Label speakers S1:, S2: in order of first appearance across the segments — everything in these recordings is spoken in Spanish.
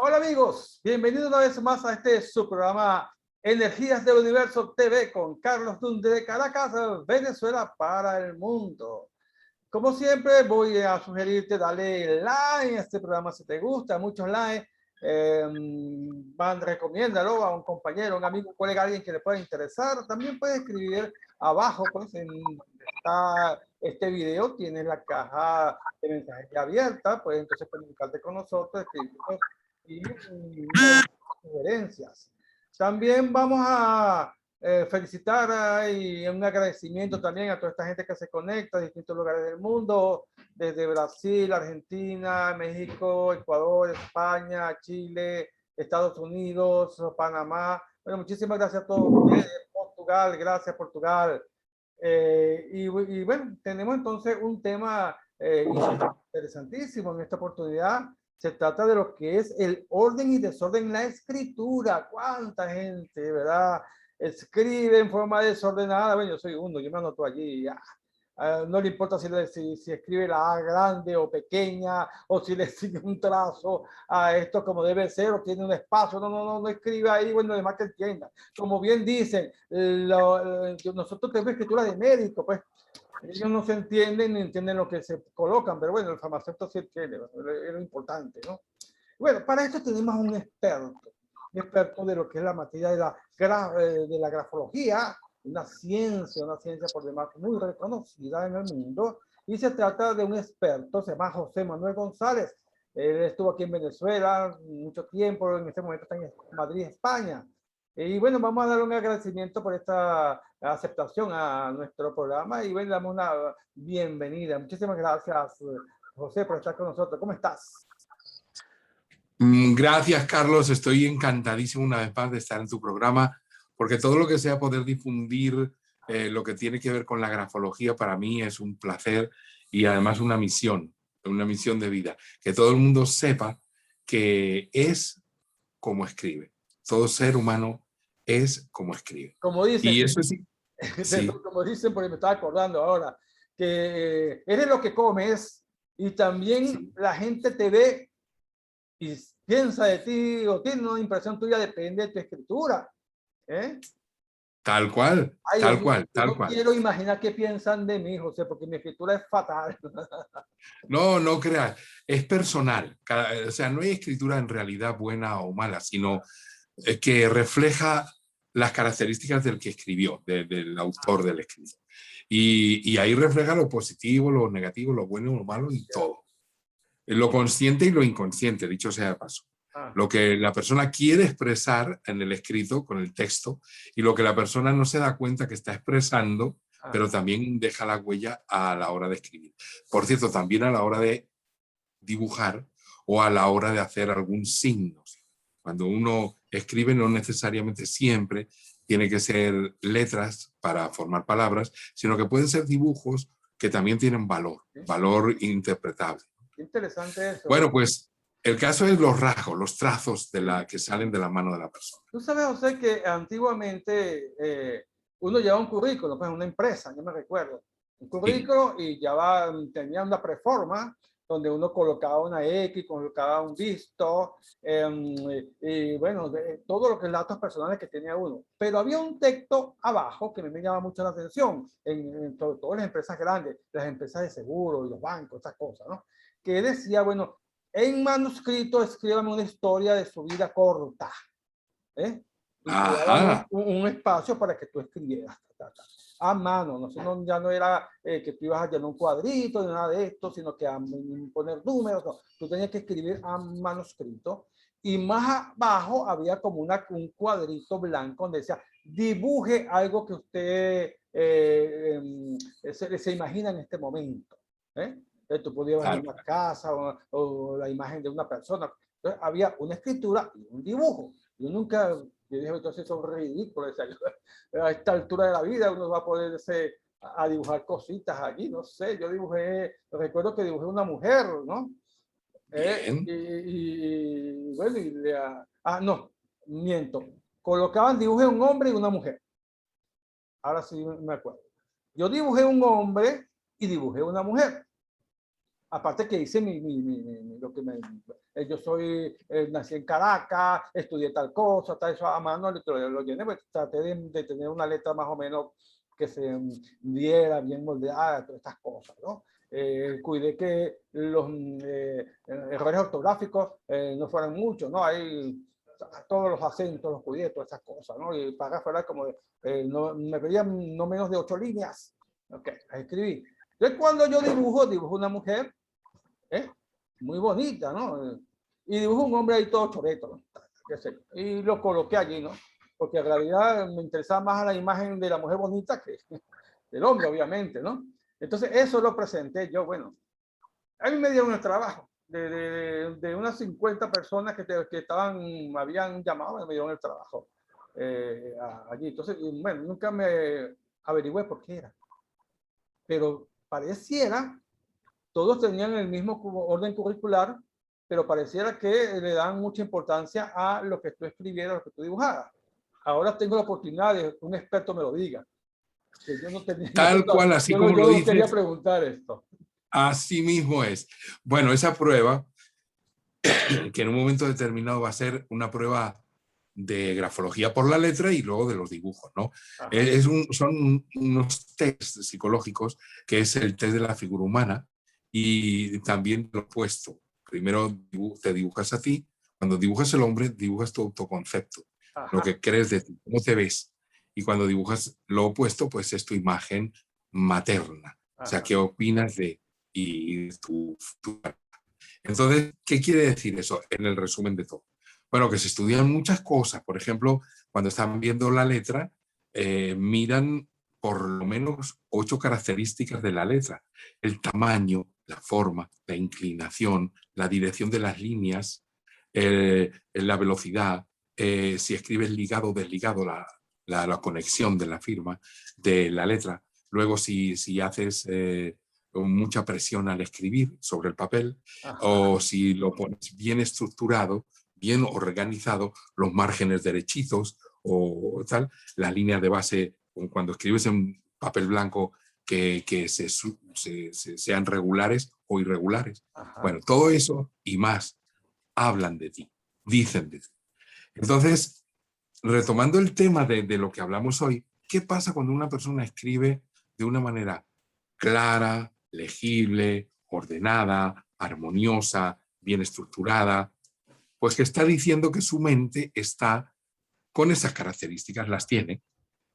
S1: Hola amigos, bienvenidos una vez más a este su programa Energías del Universo TV con Carlos Dunde de Caracas, Venezuela para el mundo. Como siempre voy a sugerirte darle like a este programa si te gusta, muchos likes. Recomiéndalo a un compañero, un amigo, un colega, alguien que le pueda interesar. También puedes escribir abajo, pues este video tiene la caja de mensajes abierta, pues entonces comunicarte con nosotros, escribirnos y sugerencias. También vamos a felicitar y un agradecimiento también a toda esta gente que se conecta de distintos lugares del mundo, desde Brasil, Argentina, México, Ecuador, España, Chile, Estados Unidos, Panamá. Bueno, muchísimas gracias a todos ustedes. Portugal, gracias Portugal. Y bueno, tenemos entonces un tema interesantísimo en esta oportunidad. Se trata de lo que es el orden y desorden en la escritura. ¿Cuánta gente, verdad? Escribe en forma desordenada. Bueno, yo soy uno, yo me anoto allí. No le importa si escribe la A grande o pequeña, o si le sigue un trazo a esto como debe ser, o tiene un espacio. No escribe ahí, bueno, además que entienda. Como bien dicen, nosotros tenemos escritura de médico, pues ellos no se entienden ni entienden lo que se colocan, pero bueno, el farmacéutico sí entiende, es lo importante, ¿no? Bueno, para esto tenemos un experto de lo que es la materia de la grafología, una ciencia por demás muy reconocida en el mundo, y se trata de un experto, se llama José Manuel González. Él estuvo aquí en Venezuela mucho tiempo, en este momento está en Madrid, España. Y bueno, vamos a dar un agradecimiento por esta aceptación a nuestro programa y bueno, damos una bienvenida. Muchísimas gracias, José, por estar con nosotros. ¿Cómo estás?
S2: Gracias, Carlos. Estoy encantadísimo una vez más de estar en tu programa, porque todo lo que sea poder difundir lo que tiene que ver con la grafología para mí es un placer y además una misión de vida. Que todo el mundo sepa que es como escribe. Todo ser humano es como escribe.
S1: Como dicen,
S2: y eso sí.
S1: como dicen, porque me estaba acordando ahora, que eres lo que comes y también la gente te ve y piensa de ti o tiene una impresión tuya, depende de tu escritura.
S2: Tal cual,
S1: Ay,
S2: tal cual,
S1: yo
S2: tal
S1: no
S2: cual.
S1: quiero imaginar qué piensan de mí, José, porque mi escritura es fatal.
S2: No creas, es personal. O sea, no hay escritura en realidad buena o mala, sino que refleja las características del que escribió, del autor del escrito. Y ahí refleja lo positivo, lo negativo, lo bueno, lo malo y todo. Lo consciente y lo inconsciente, dicho sea de paso. Lo que la persona quiere expresar en el escrito, con el texto, y lo que la persona no se da cuenta que está expresando, pero también deja la huella a la hora de escribir. Por cierto, también a la hora de dibujar o a la hora de hacer algún signo. Cuando uno escribe, no necesariamente siempre tiene que ser letras para formar palabras, sino que pueden ser dibujos que también tienen valor interpretable.
S1: Qué interesante eso.
S2: Bueno, pues el caso es los rasgos, los trazos que salen de la mano de la persona.
S1: Tú sabes, José, que antiguamente uno llevaba un currículo, pues una empresa, yo me recuerdo, un currículo y ya tenía una preforma donde uno colocaba una X, colocaba un visto, y bueno, todo lo que es datos personales que tenía uno. Pero había un texto abajo que me llamaba mucho la atención, sobre todo en las empresas grandes, las empresas de seguro, los bancos, esas cosas, ¿no? Que decía, bueno, en manuscrito escríbame una historia de su vida corta. Y te daban un espacio para que tú escribieras a mano, no, ya no era que tú ibas a llenar un cuadrito ni nada de esto, sino que a poner números, no. Tú tenías que escribir a manuscrito y más abajo había como un cuadrito blanco donde decía dibuje algo que usted se imagina en este momento. Tú podías ver una casa o la imagen de una persona. Entonces había una escritura y un dibujo. Yo nunca, yo dije, entonces son ridículos. A esta altura de la vida uno va a poderse a dibujar cositas allí, no sé. Yo dibujé, recuerdo que dibujé una mujer, ¿no? Y bueno, no, miento. Colocaban dibujé un hombre y una mujer. Ahora sí me acuerdo. Yo dibujé un hombre y dibujé una mujer. Aparte que hice lo que yo soy, nací en Caracas, estudié tal cosa, tal eso a mano, lo llené, pues traté de tener una letra más o menos que se viera bien moldeada, todas estas cosas, ¿no? Cuidé que los errores ortográficos no fueran muchos, ¿no? Hay todos los acentos, los cuidé, todas estas cosas, ¿no? Y para fuera como, no, me pedían no menos de 8 líneas. Ok, las escribí. Entonces, cuando yo dibujo una mujer, muy bonita, ¿no? Y dibujo un hombre ahí todo choreto, ¿no? Y lo coloqué allí, ¿no? Porque en realidad me interesaba más la imagen de la mujer bonita que del hombre, obviamente, ¿no? Entonces, eso lo presenté yo, bueno. A mí me dieron el trabajo de unas 50 personas que estaban, me habían llamado, me dieron el trabajo allí. Entonces, bueno, nunca me averigüé por qué era. Pero pareciera, todos tenían el mismo orden curricular, pero pareciera que le dan mucha importancia a lo que tú escribieras, lo que tú dibujaras. Ahora tengo la oportunidad de que un experto me lo diga. Que yo no tenía,
S2: Tal cual, así como
S1: yo
S2: lo
S1: no quería
S2: dices,
S1: preguntar esto.
S2: así mismo es. Bueno, esa prueba, que en un momento determinado va a ser una prueba de grafología por la letra y luego de los dibujos, ¿no? Son unos tests psicológicos, que es el test de la figura humana y también lo opuesto. Primero te dibujas a ti, cuando dibujas el hombre, dibujas tu autoconcepto, lo que crees de ti, cómo te ves. Y cuando dibujas lo opuesto, pues es tu imagen materna. O sea, ¿qué opinas de y tu... Entonces, ¿qué quiere decir eso en el resumen de todo? Bueno, que se estudian muchas cosas. Por ejemplo, cuando están viendo la letra, miran por lo menos 8 características de la letra. El tamaño, la forma, la inclinación, la dirección de las líneas, la velocidad, si escribes ligado o desligado, la conexión de la firma, de la letra. Luego, si haces mucha presión al escribir sobre el papel, o si lo pones bien estructurado, bien organizado, los márgenes derechitos o tal, las líneas de base, cuando escribes en papel blanco, que sean regulares o irregulares. Bueno, todo eso y más hablan de ti, dicen de ti. Entonces, retomando el tema de lo que hablamos hoy, ¿qué pasa cuando una persona escribe de una manera clara, legible, ordenada, armoniosa, bien estructurada? Pues que está diciendo que su mente está con esas características, las tiene.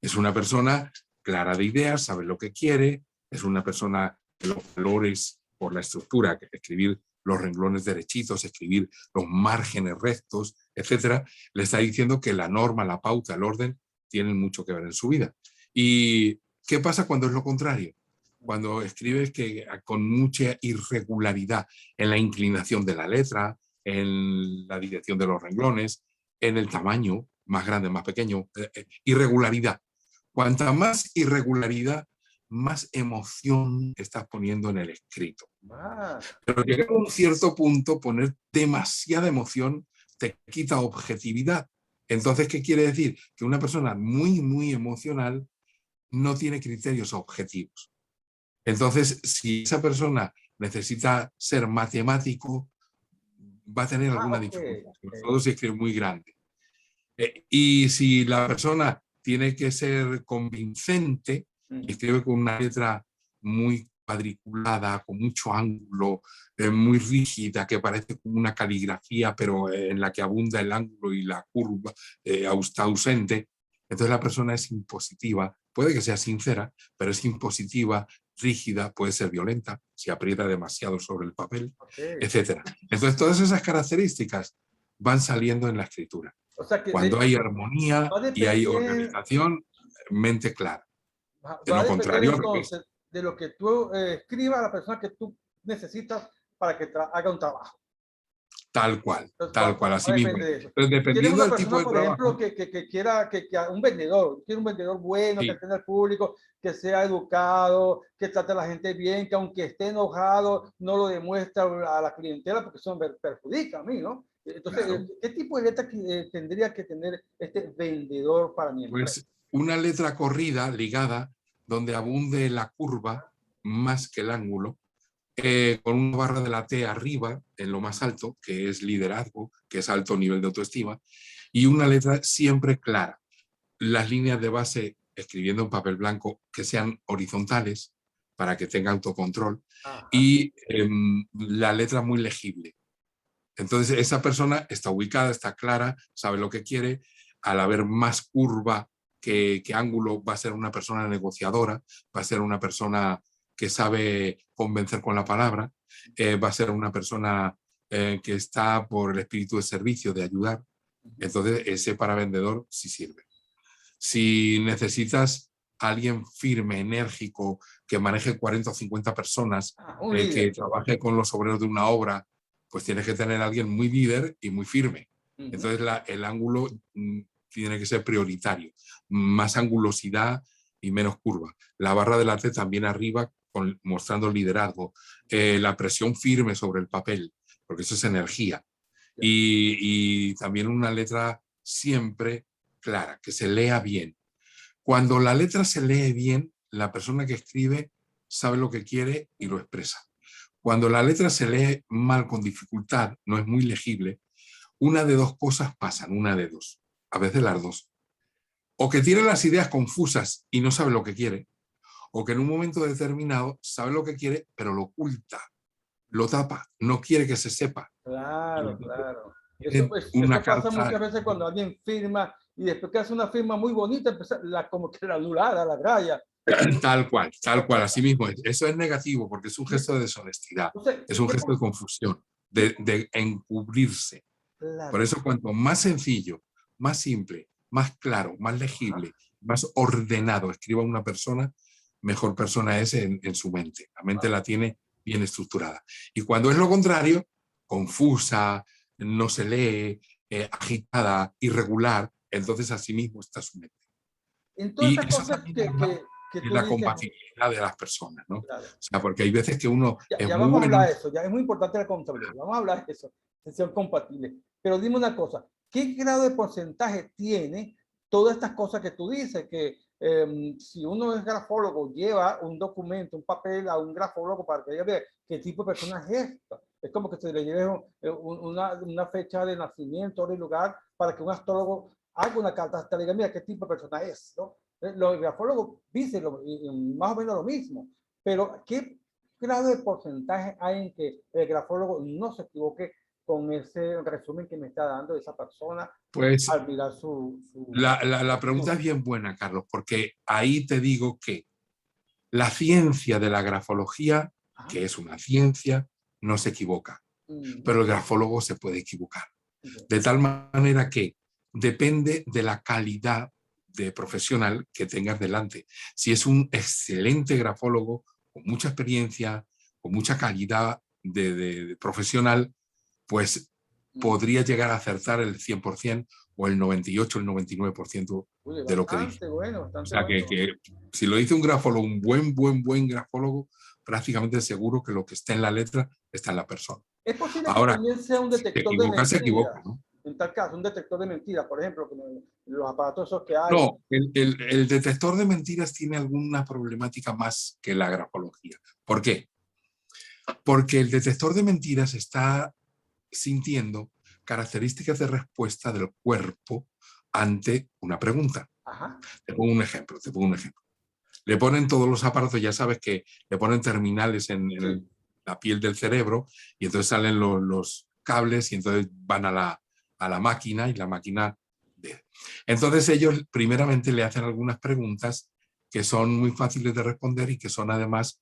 S2: Es una persona clara de ideas, sabe lo que quiere, es una persona que los valores por la estructura, que escribir los renglones derechitos, escribir los márgenes rectos, etcétera, le está diciendo que la norma, la pauta, el orden tienen mucho que ver en su vida. ¿Y qué pasa cuando es lo contrario? Cuando escribes que con mucha irregularidad en la inclinación de la letra, en la dirección de los renglones, en el tamaño, más grande, más pequeño, irregularidad. Cuanta más irregularidad, más emoción estás poniendo en el escrito. Pero llegado a un cierto punto, poner demasiada emoción te quita objetividad. Entonces, ¿qué quiere decir? Que una persona muy, muy emocional no tiene criterios objetivos. Entonces, si esa persona necesita ser matemático, va a tener alguna dificultad, sobre todo si escribe muy grande. Y si la persona tiene que ser convincente y escribe con una letra muy cuadriculada, con mucho ángulo, muy rígida, que parece como una caligrafía, pero en la que abunda el ángulo y la curva está ausente, entonces la persona es impositiva. Puede que sea sincera, pero es impositiva, rígida, puede ser violenta, si aprieta demasiado sobre el papel, etc. Entonces todas esas características van saliendo en la escritura.
S1: O sea que
S2: Cuando hay armonía y hay
S1: depender,
S2: organización, mente clara. De
S1: va a
S2: lo
S1: depender
S2: contrario, al revés.
S1: entonces de lo que tú escribas a la persona que tú necesitas para que haga un trabajo. Entonces,
S2: Tal cual, así
S1: va a
S2: mismo.
S1: depender de eso.
S2: Entonces,
S1: Si tienes
S2: dependiendo
S1: una
S2: del tipo
S1: persona,
S2: de
S1: por ejemplo,
S2: trabajo,
S1: que quiera, un quiere un vendedor bueno, que
S2: sí,
S1: atienda al público, que sea educado, que trate a la gente bien, que aunque esté enojado, no lo demuestra a la clientela porque eso me perjudica a mí, ¿no? Entonces,
S2: claro.
S1: ¿qué tipo de letra tendría que tener este vendedor para mi empresa?
S2: Pues una letra corrida, ligada, donde abunde la curva más que el ángulo, con una barra de la T arriba, en lo más alto, que es liderazgo, que es alto nivel de autoestima, y una letra siempre clara. Las líneas de base, escribiendo en papel blanco, que sean horizontales, para que tenga autocontrol,
S1: Ajá.
S2: y la letra muy legible. Entonces, esa persona está ubicada, está clara, sabe lo que quiere. Al haber más curva que ángulo, va a ser una persona negociadora, va a ser una persona que sabe convencer con la palabra, va a ser una persona que está por el espíritu de servicio, de ayudar. Entonces, ese para vendedor sí sirve. Si necesitas a alguien firme, enérgico, que maneje 40 o 50 personas,
S1: Un
S2: que
S1: líder.
S2: trabaje con los obreros de una obra, pues tienes que tener a alguien muy líder y muy firme.
S1: Ujú.
S2: Entonces el ángulo tiene que ser prioritario, más angulosidad y menos curva. La barra de la T también arriba, mostrando liderazgo, la presión firme sobre el papel, porque eso es energía.
S1: Ya.
S2: Y también una letra siempre clara, que se lea bien. Cuando la letra se lee bien, la persona que escribe sabe lo que quiere y lo expresa. Cuando la letra se lee mal, con dificultad, no es muy legible, una de dos cosas pasan, una de dos, a veces las dos. O que tiene las ideas confusas y no sabe lo que quiere, o que en un momento determinado sabe lo que quiere, pero lo oculta, lo tapa, no quiere que se sepa. Y
S1: Claro,
S2: entonces
S1: claro. Eso,
S2: tiene una
S1: eso pasa
S2: carta
S1: muchas veces cuando alguien firma y después que hace una firma muy bonita, empieza como que la anulada, la raya.
S2: tal
S1: Eso
S2: cual,
S1: pasa.
S2: así mismo es. Eso es negativo porque es un
S1: Y
S2: gesto de deshonestidad,
S1: entonces,
S2: es
S1: ¿y
S2: un
S1: qué
S2: gesto de
S1: pasa?
S2: confusión, de encubrirse. Por
S1: Claro.
S2: eso, cuanto más sencillo, más simple, más claro, más
S1: Ajá.
S2: legible, más ordenado escriba una persona, mejor persona es en su mente. La mente la tiene bien estructurada. Y cuando es lo contrario, confusa, no se lee, agitada, irregular, entonces así mismo está su mente.
S1: En todas
S2: Y
S1: esas
S2: eso
S1: cosas
S2: también habla
S1: que
S2: de
S1: tú
S2: la
S1: dices,
S2: compatibilidad de las personas, ¿no? O
S1: claro.
S2: sea, porque hay veces que uno
S1: Ya,
S2: es
S1: ya
S2: muy
S1: vamos a hablar
S2: bueno.
S1: de eso, ya es muy importante la contabilidad. Vamos a hablar de eso, de ser compatibles. Pero dime una cosa, ¿qué grado de porcentaje tiene todas estas cosas que tú dices? Que si uno es grafólogo, lleva un documento, un papel a un grafólogo para que ella vea qué tipo de persona es esta. Es como que se le lleve una fecha de nacimiento, hora y lugar, para que un astrólogo haga una carta hasta le diga, mira, qué tipo de persona es, ¿no? Los grafólogos dicen más o menos lo mismo, pero ¿qué grado de porcentaje hay en que el grafólogo no se equivoque con ese resumen que me está dando esa persona
S2: Pues
S1: al mirar su
S2: la pregunta es
S1: documento?
S2: bien buena, Carlos, porque ahí te digo que la ciencia de la grafología,
S1: Ajá.
S2: que es una ciencia, no se equivoca,
S1: Mm,
S2: pero el grafólogo se puede equivocar.
S1: okay.
S2: De tal manera que depende de la calidad de profesional que tengas delante. Si es un excelente grafólogo, con mucha experiencia, con mucha calidad de profesional, pues
S1: Mm.
S2: podría llegar a acertar el 100% o el 98, el 99%
S1: Uy,
S2: de lo que dice. O
S1: bastante
S2: sea,
S1: bueno.
S2: que si lo dice un grafólogo, un buen grafólogo, prácticamente seguro que lo que está en la letra está en la persona.
S1: Es posible que
S2: Ahora,
S1: también sea un
S2: si se
S1: detector de
S2: equivoca, se equivoca,
S1: mentiras.
S2: ¿no?
S1: En tal caso, un detector de mentiras, por ejemplo, como los aparatos esos que hay.
S2: No, el detector de mentiras tiene alguna problemática más que la grafología. ¿Por qué? Porque el detector de mentiras está sintiendo características de respuesta del cuerpo ante una pregunta.
S1: Ajá.
S2: Te pongo un ejemplo. Le ponen todos los aparatos, ya sabes que le ponen terminales
S1: Sí.
S2: la piel del cerebro y entonces salen los cables y entonces van a la máquina y la máquina... Entonces ellos primeramente le hacen algunas preguntas que son muy fáciles de responder y que son además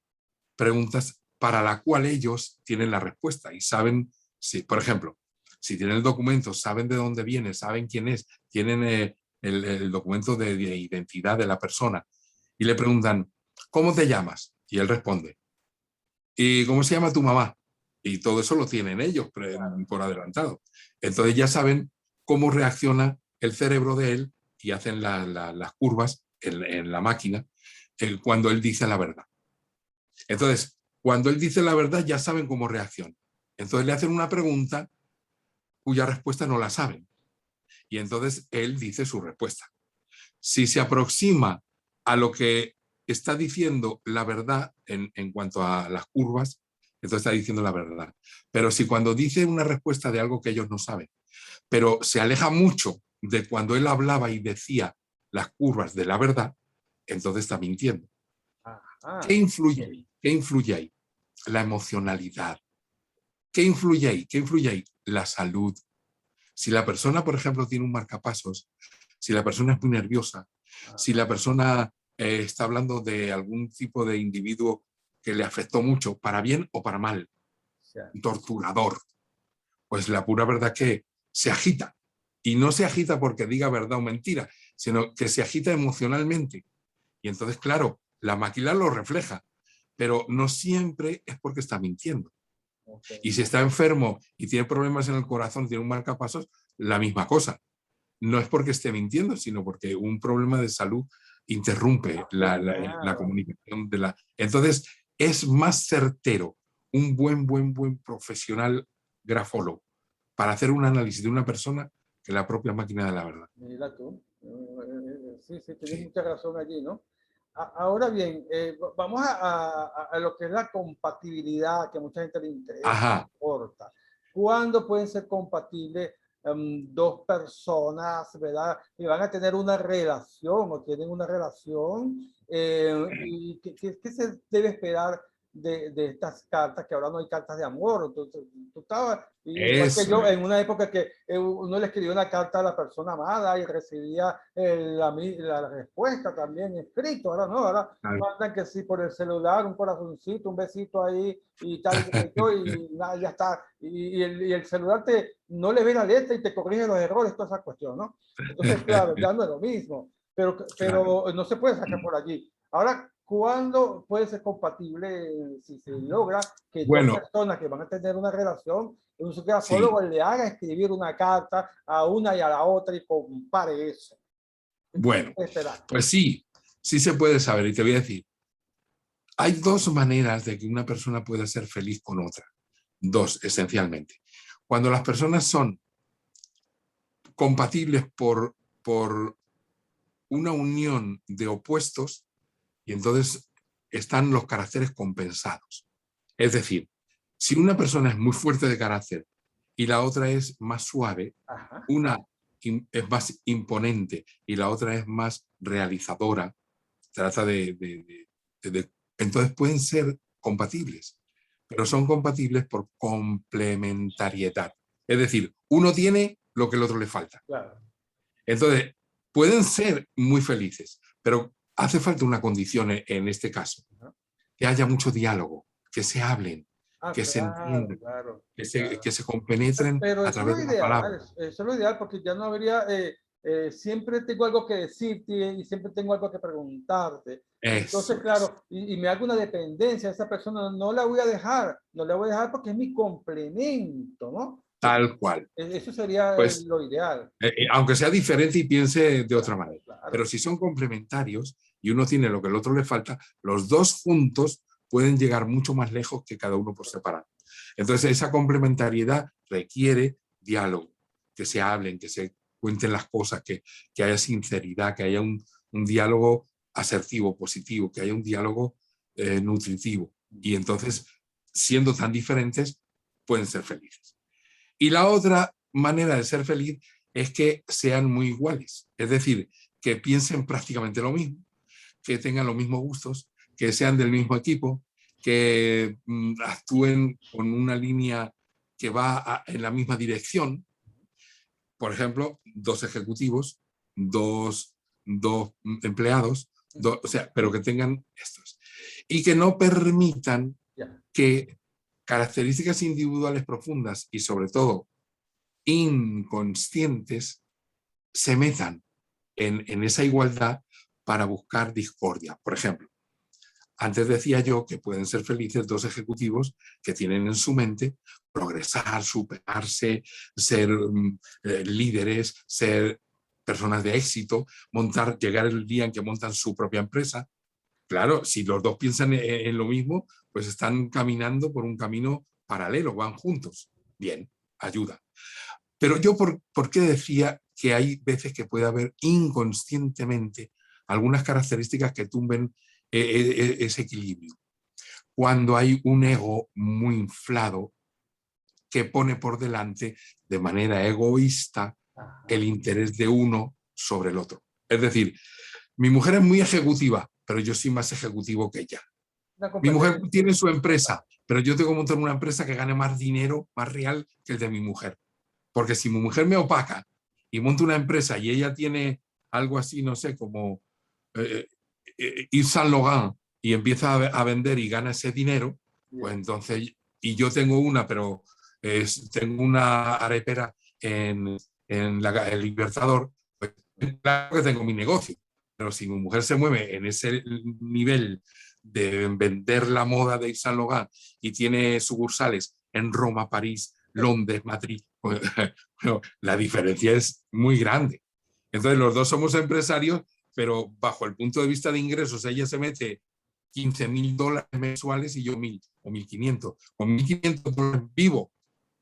S2: preguntas para la cual ellos tienen la respuesta y saben, si, por ejemplo, si tienen el documento, saben de dónde viene, saben quién es, tienen el documento de identidad de la persona y le preguntan, ¿cómo te llamas? Y él responde, ¿y cómo se llama tu mamá? Y todo eso lo tienen ellos
S1: Claro.
S2: por adelantado. Entonces ya saben cómo reacciona el cerebro de él y hacen las curvas en la máquina cuando él dice la verdad. Entonces, cuando él dice la verdad, ya saben cómo reacciona. Entonces le hacen una pregunta cuya respuesta no la saben. Y entonces él dice su respuesta. Si se aproxima a lo que está diciendo la verdad en cuanto a las curvas, entonces está diciendo la verdad. Pero si cuando dice una respuesta de algo que ellos no saben, pero se aleja mucho de cuando él hablaba y decía las curvas de la verdad, entonces está mintiendo. ¿Qué
S1: Ajá.
S2: influye ahí? ¿Qué influye ahí? La emocionalidad. ¿Qué influye ahí? ¿Qué influye ahí? La salud. Si la persona, por ejemplo, tiene un marcapasos, si la persona es muy nerviosa, si la persona está hablando de algún tipo de individuo que le afectó mucho, para bien o para mal,
S1: Ya.
S2: un torturador, pues la pura verdad que se agita. Y no se agita porque diga verdad o mentira, sino que se agita emocionalmente. Y entonces, claro, la máquina lo refleja, pero no siempre es porque está mintiendo.
S1: Ok.
S2: Y si está enfermo y tiene problemas en el corazón, tiene un marcapasos, la misma cosa. No es porque esté mintiendo, sino porque un problema de salud interrumpe la
S1: Claro.
S2: comunicación de la... Entonces, es más certero un buen profesional grafólogo para hacer un análisis de una persona que la propia máquina de la verdad.
S1: Mira tú. Sí, sí, tienes
S2: Sí.
S1: mucha razón allí, ¿no? Ahora bien, vamos a lo que es la compatibilidad, que a mucha gente le interesa, le
S2: Ajá,
S1: importa. ¿Cuándo pueden ser compatibles dos personas, ¿verdad? Que van a tener una relación o tienen una relación? ¿Y qué se debe esperar de estas cartas? Que ahora no hay cartas de amor. Entonces, tú estabas, igual que
S2: eso
S1: yo,
S2: es.
S1: en una época que uno le escribía una carta a la persona amada y recibía la respuesta también escrito. Ahora no, ahora mandan que sí por el celular, un corazoncito, un besito ahí y tal, y nada, ya está. Y el celular no le ve la letra y te corrige los errores, toda esa cuestión, ¿no? Entonces, claro, ya no es lo mismo,
S2: Claro.
S1: pero no se puede sacar por allí. Ahora, ¿cuándo puede ser compatible, si se logra, que dos
S2: Bueno,
S1: personas que van a tener una relación, un
S2: sí.
S1: grafólogo le haga escribir una carta a una y a la otra y compare eso? ¿Qué se
S2: Bueno,
S1: puede esperar?
S2: pues sí, sí se puede saber. Y te voy a decir, hay dos maneras de que una persona pueda ser feliz con otra. Dos, esencialmente. Cuando las personas son compatibles por una unión de opuestos y entonces están los caracteres compensados. Es decir, si una persona es muy fuerte de carácter y la otra es más suave,
S1: Ajá.
S2: una es más imponente y la otra es más realizadora, trata entonces pueden ser compatibles, pero son compatibles por complementariedad. Es decir, uno tiene lo que el otro le falta.
S1: Claro.
S2: Entonces, pueden ser muy felices, pero hace falta una condición en este caso,
S1: Ajá.
S2: que haya mucho diálogo, que se hablen, que se
S1: Claro,
S2: entiendan,
S1: claro,
S2: que
S1: claro.
S2: se compenetren
S1: Pero
S2: a
S1: eso es lo
S2: través de la
S1: ideal,
S2: palabra.
S1: eso es lo ideal, porque ya no habría, siempre tengo algo que decirte y siempre tengo algo que preguntarte. Entonces,
S2: Eso es,
S1: claro, y me hago una dependencia a esa persona, no la voy a dejar, no la voy a dejar porque es mi complemento, ¿no?
S2: tal cual.
S1: Eso sería
S2: Pues
S1: lo ideal.
S2: aunque sea diferente y piense de otra
S1: Claro,
S2: manera. Pero
S1: claro.
S2: si son complementarios y uno tiene lo que el otro le falta, los dos juntos pueden llegar mucho más lejos que cada uno por separado. Entonces, esa complementariedad requiere diálogo, que se hablen, que se cuenten las cosas, que haya sinceridad, que haya un diálogo asertivo, positivo, que haya un diálogo nutritivo. Y entonces, siendo tan diferentes, pueden ser felices. Y la otra manera de ser feliz es que sean muy iguales, es decir, que piensen prácticamente lo mismo, que tengan los mismos gustos, que sean del mismo equipo, que actúen con una línea que va en la misma dirección. Por ejemplo, dos ejecutivos, dos empleados, o sea, pero que tengan estos. Y que no permitan
S1: Ya.
S2: que características individuales profundas y sobre todo inconscientes se metan en esa igualdad para buscar discordia. Por ejemplo, antes decía yo que pueden ser felices dos ejecutivos que tienen en su mente progresar, superarse, ser líderes, ser personas de éxito, llegar el día en que montan su propia empresa. Claro, si los dos piensan en lo mismo, pues están caminando por un camino paralelo, van juntos. Bien, ayuda. Pero yo, ¿por qué decía que hay veces que puede haber inconscientemente algunas características que tumben ese equilibrio? cuando hay un ego muy inflado que pone por delante de manera egoísta el interés de uno sobre el otro. Es decir, mi mujer es muy ejecutiva, pero yo soy más ejecutivo que ella. Mi mujer tiene su empresa, pero yo tengo que montar una empresa que gane más dinero, más real que el de mi mujer. Porque si mi mujer me opaca y monta una empresa y ella tiene algo así, no sé, como Yves Saint Laurent y empieza a vender y gana ese dinero, pues entonces, y yo tengo una, pero tengo una arepera en el Libertador, pues claro que tengo mi negocio. Pero si mi mujer se mueve en ese nivel de vender la moda de Yves Saint Laurent y tiene sucursales en Roma, París, Londres, Madrid, pues, bueno, la diferencia es muy grande. Entonces los dos somos empresarios, pero bajo el punto de vista de ingresos, ella se mete $15,000 mensuales y yo 1.000 o 1.500. Con $1.500 vivo,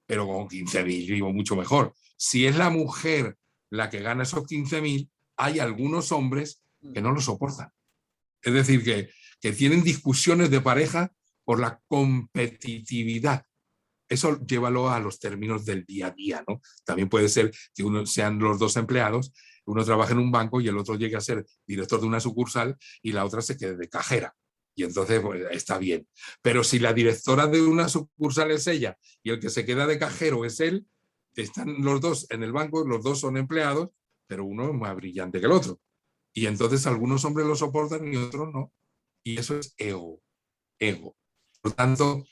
S2: pero con 15.000 vivo mucho mejor. Si es la mujer la que gana esos 15.000, hay algunos hombres que no lo soportan. Es decir, que tienen discusiones de pareja por la competitividad. Eso llévalo a los términos del día a día, ¿no? También puede ser que uno sean los dos empleados, uno trabaja en un banco y el otro llegue a ser director de una sucursal y la otra se quede de cajera. Y entonces pues, está bien. Pero si la directora de una sucursal es ella y el que se queda de cajero es él, están los dos en el banco, los dos son empleados, pero uno es más brillante que el otro. Y entonces algunos hombres lo soportan y otros no. Y eso es ego. Por tanto,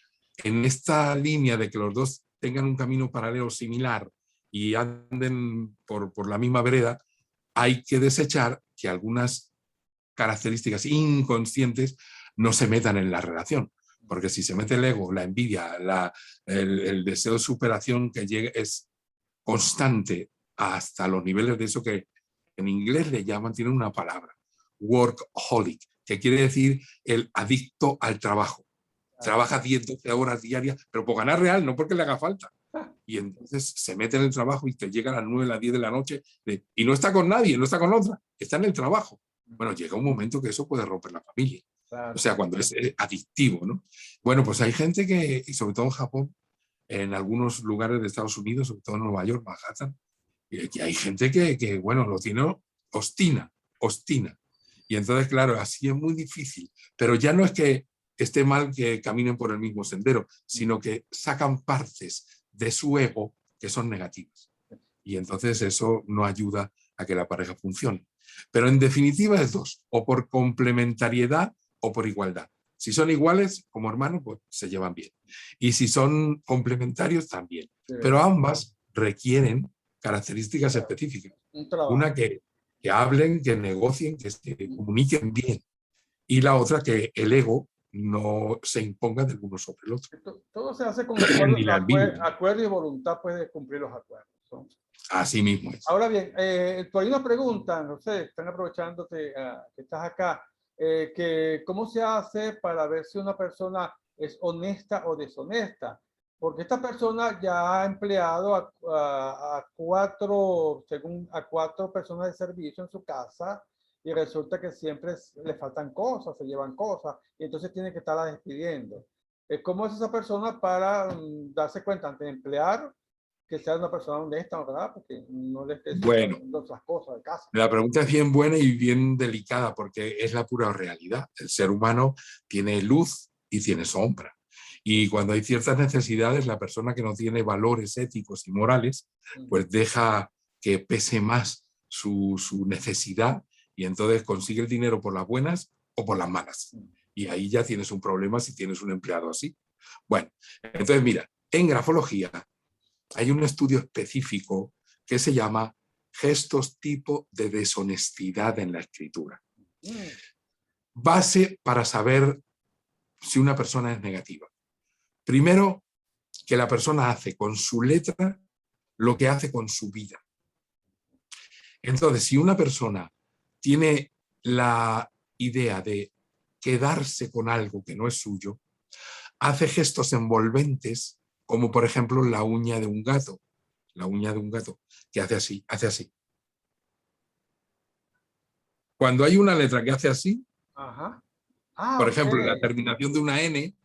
S2: en esta línea de que los dos tengan un camino paralelo similar y anden por la misma vereda, hay que desechar que algunas características inconscientes no se metan en la relación. Porque si se mete el ego, la envidia, el deseo de superación que llegue, es constante hasta los niveles de eso que en inglés le llaman, tienen una palabra, workaholic, que quiere decir el adicto al trabajo. Trabaja 10, 12 horas diarias, pero por ganar real, no porque le haga falta. Y entonces se mete en el trabajo y te llega a las 9, a las 10 de la noche y no está con nadie, no está con otra, está en el trabajo. Bueno, llega un momento que eso puede romper la familia. O sea, cuando es adictivo, ¿no? Bueno, pues hay gente que, y sobre todo en Japón, en algunos lugares de Estados Unidos, sobre todo en Nueva York, Manhattan, que hay gente que, bueno, lo tiene, ostina. Y entonces, claro, así es muy difícil. Pero ya no es que esté mal que caminen por el mismo sendero, sino que sacan partes de su ego que son negativas. Y entonces eso no ayuda a que la pareja funcione. Pero en definitiva es dos, o por complementariedad o por igualdad. Si son iguales, como hermanos, pues se llevan bien. Y si son complementarios, también. Pero ambas requieren características específicas. Una que hablen, que negocien, que se comuniquen bien. Y la otra que el ego no se imponga del uno sobre el otro.
S1: Todo se hace con acuerdo y voluntad, pues, de cumplir los acuerdos, ¿no?
S2: Así mismo es.
S1: Ahora bien, por ahí nos preguntan, no sé, están aprovechándote que estás acá, que cómo se hace para ver si una persona es honesta o deshonesta. Porque esta persona ya ha empleado a cuatro personas de servicio en su casa y resulta que siempre le faltan cosas, se llevan cosas y entonces tiene que estarla despidiendo. ¿Cómo es esa persona para darse cuenta antes de emplear que sea una persona honesta, ¿verdad? Porque no le estés haciendo otras cosas de casa?
S2: La pregunta es bien buena y bien delicada porque es la pura realidad. El ser humano tiene luz y tiene sombra. Y cuando hay ciertas necesidades, la persona que no tiene valores éticos y morales, pues deja que pese más su necesidad y entonces consigue el dinero por las buenas o por las malas. Y ahí ya tienes un problema si tienes un empleado así. Bueno, entonces mira, en grafología hay un estudio específico que se llama gestos tipo de deshonestidad en la escritura. Base para saber si una persona es negativa. Primero, que la persona hace con su letra lo que hace con su vida. Entonces, si una persona tiene la idea de quedarse con algo que no es suyo, hace gestos envolventes, como por ejemplo la uña de un gato. La uña de un gato, que hace así, hace así. Cuando hay una letra que hace así, por ejemplo, la terminación de una N,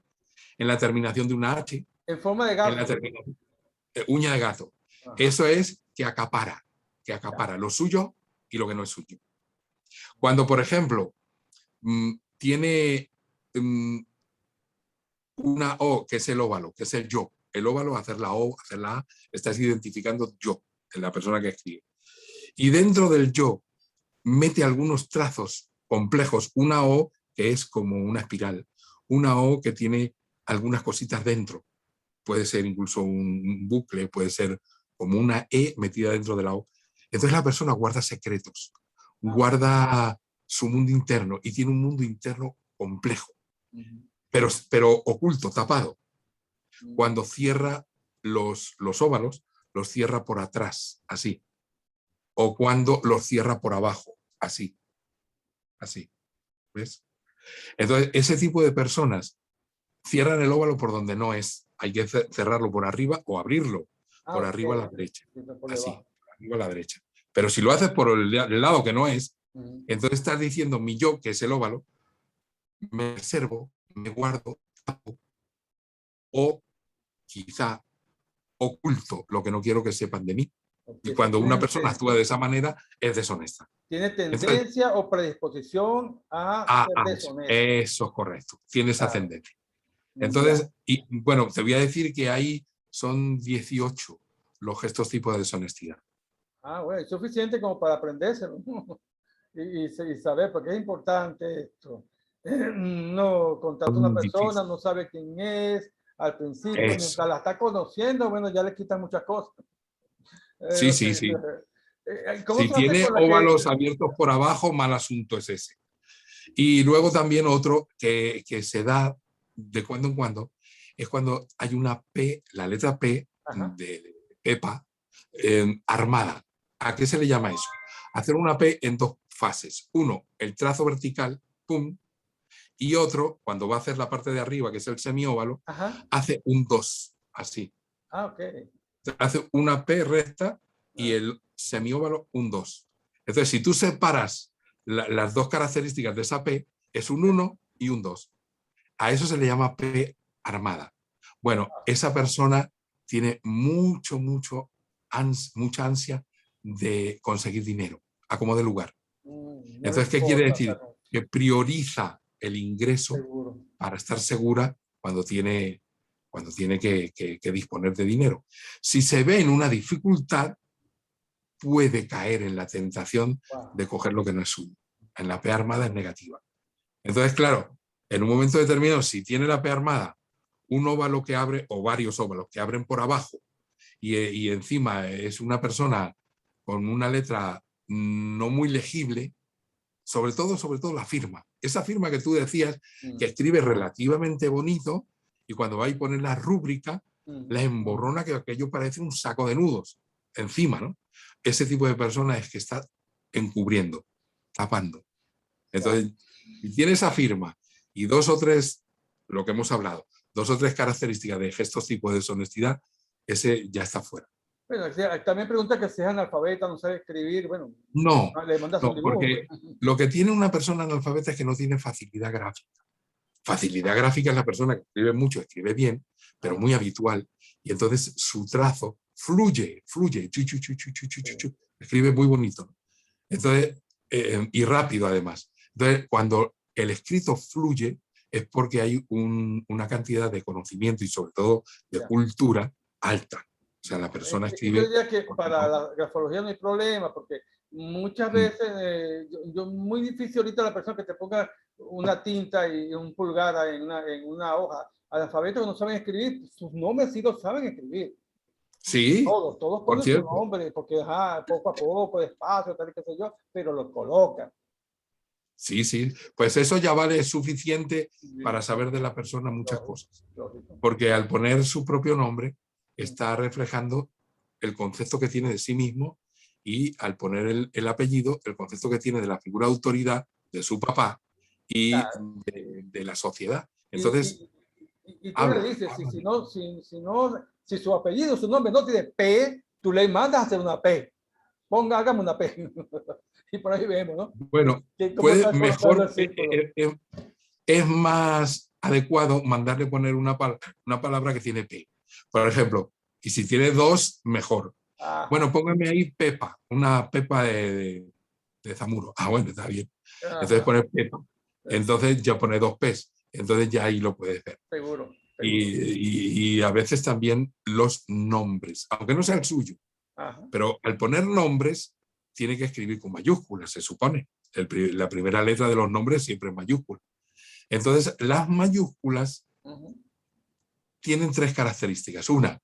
S2: en la terminación de una H,
S1: En forma de
S2: en la
S1: gato.
S2: terminación, uña de gato.
S1: Ajá.
S2: Eso es que acapara lo suyo y lo que no es suyo. Cuando, por ejemplo, tiene una O, que es el óvalo, que es el yo. El óvalo, hacer la O, hacer la A, estás identificando yo, en la persona que escribe. Y dentro del yo, mete algunos trazos complejos, una O que es como una espiral, una O que tiene algunas cositas dentro. Puede ser incluso un bucle, puede ser como una E metida dentro de la O. Entonces la persona guarda secretos, guarda su mundo interno y tiene un mundo interno complejo, pero oculto, tapado. Cuando cierra los óvalos, los cierra por atrás, así. O cuando los cierra por abajo, así. Así. ¿Ves? Entonces, ese tipo de personas cierran el óvalo por donde no es. Hay que cerrarlo por arriba o abrirlo por arriba a la derecha. Así, por arriba a la derecha. Pero si lo haces por el lado que no es, entonces estás diciendo mi yo, que es el óvalo, me reservo, me guardo, o quizá oculto lo que no quiero que sepan de mí. Y cuando una persona actúa de esa manera, es deshonesta.
S1: Tiene tendencia entonces, o predisposición a ser deshonesta.
S2: Eso es correcto. Tienes ascendencia. Entonces, y, bueno, te voy a decir que ahí son 18 los gestos tipo de deshonestidad.
S1: Bueno, es suficiente como para aprendérselo, ¿no? y saber, porque es importante esto. No contacta a una persona, no sabe quién es, al principio, mientras la está conociendo, bueno, ya le quitan muchas cosas.
S2: Sí. Si tiene óvalos abiertos por abajo, mal asunto es ese. Y luego también otro que se da de cuando en cuando es cuando hay una P, la letra P de Pepa, armada. ¿A qué se le llama eso? Hacer una P en dos fases. Uno, el trazo vertical, pum, y otro, cuando va a hacer la parte de arriba, que es el semióvalo, hace un 2, así. Hace una P recta y el semióvalo un 2. Entonces, si tú separas las dos características de esa P, es un 1 y un 2. A eso se le llama P armada. Bueno, esa persona tiene mucha ansia de conseguir dinero, a como de lugar. Entonces, ¿qué quiere decir? Que prioriza el ingreso para estar segura cuando tiene que disponer de dinero. Si se ve en una dificultad, puede caer en la tentación de coger lo que no es suyo. En la P armada es negativa. Entonces, claro, en un momento determinado, si tiene la P armada un óvalo que abre, o varios óvalos que abren por abajo, y encima es una persona con una letra no muy legible, sobre todo la firma. Esa firma que tú decías, que escribe relativamente bonito, y cuando va a poner la rúbrica, la emborrona, que aquello parece un saco de nudos encima, ¿no? Ese tipo de persona es que está encubriendo, tapando. Entonces, si tiene esa firma y dos o tres, lo que hemos hablado, dos o tres características de gestos tipo de deshonestidad, ese ya está fuera.
S1: Bueno, también pregunta que si es analfabeta, no sabe escribir, bueno,
S2: no,
S1: le mandas un dibujo.
S2: Porque lo que tiene una persona analfabeta es que no tiene facilidad gráfica. Facilidad gráfica es la persona que escribe mucho, escribe bien, pero muy habitual. Y entonces su trazo fluye, escribe muy bonito. Entonces, y rápido además. Entonces, cuando el escrito fluye, es porque hay una cantidad de conocimiento y sobre todo de cultura alta. O sea, la persona escribe...
S1: Yo diría que para la grafología no hay problema, porque muchas veces, muy difícil ahorita la persona que te ponga una tinta y un pulgar en una hoja. Alfabetos que no saben escribir, sus nombres sí lo saben escribir.
S2: Sí.
S1: Todos ponen su nombre, porque poco a poco, despacio, tal y qué sé yo, pero lo colocan.
S2: Sí. Pues eso ya vale suficiente para saber de la persona muchas cosas. Porque al poner su propio nombre, está reflejando el concepto que tiene de sí mismo, y al poner el apellido, el concepto que tiene de la figura de autoridad de su papá y de la sociedad. Entonces,
S1: y tú le dices, si su apellido, su nombre no tiene P, tú le mandas a hacer una P. Hágame una P. Y por ahí vemos, ¿no?
S2: Bueno, puede mejor, es más adecuado mandarle poner una palabra que tiene P. Por ejemplo, y si tiene 2, mejor.
S1: Ajá.
S2: Bueno, póngame ahí Pepa, una Pepa de Zamuro. Ah, bueno, está bien. Entonces
S1: Ajá.
S2: pone Pepa. Entonces ya pone 2 P's. Entonces ya ahí lo puedes ver.
S1: Seguro.
S2: Y a veces también los nombres, aunque no sea el suyo.
S1: Ajá.
S2: Pero al poner nombres, tiene que escribir con mayúsculas, se supone. La primera letra de los nombres siempre es mayúscula. Entonces, las mayúsculas tienen 3 características. Una,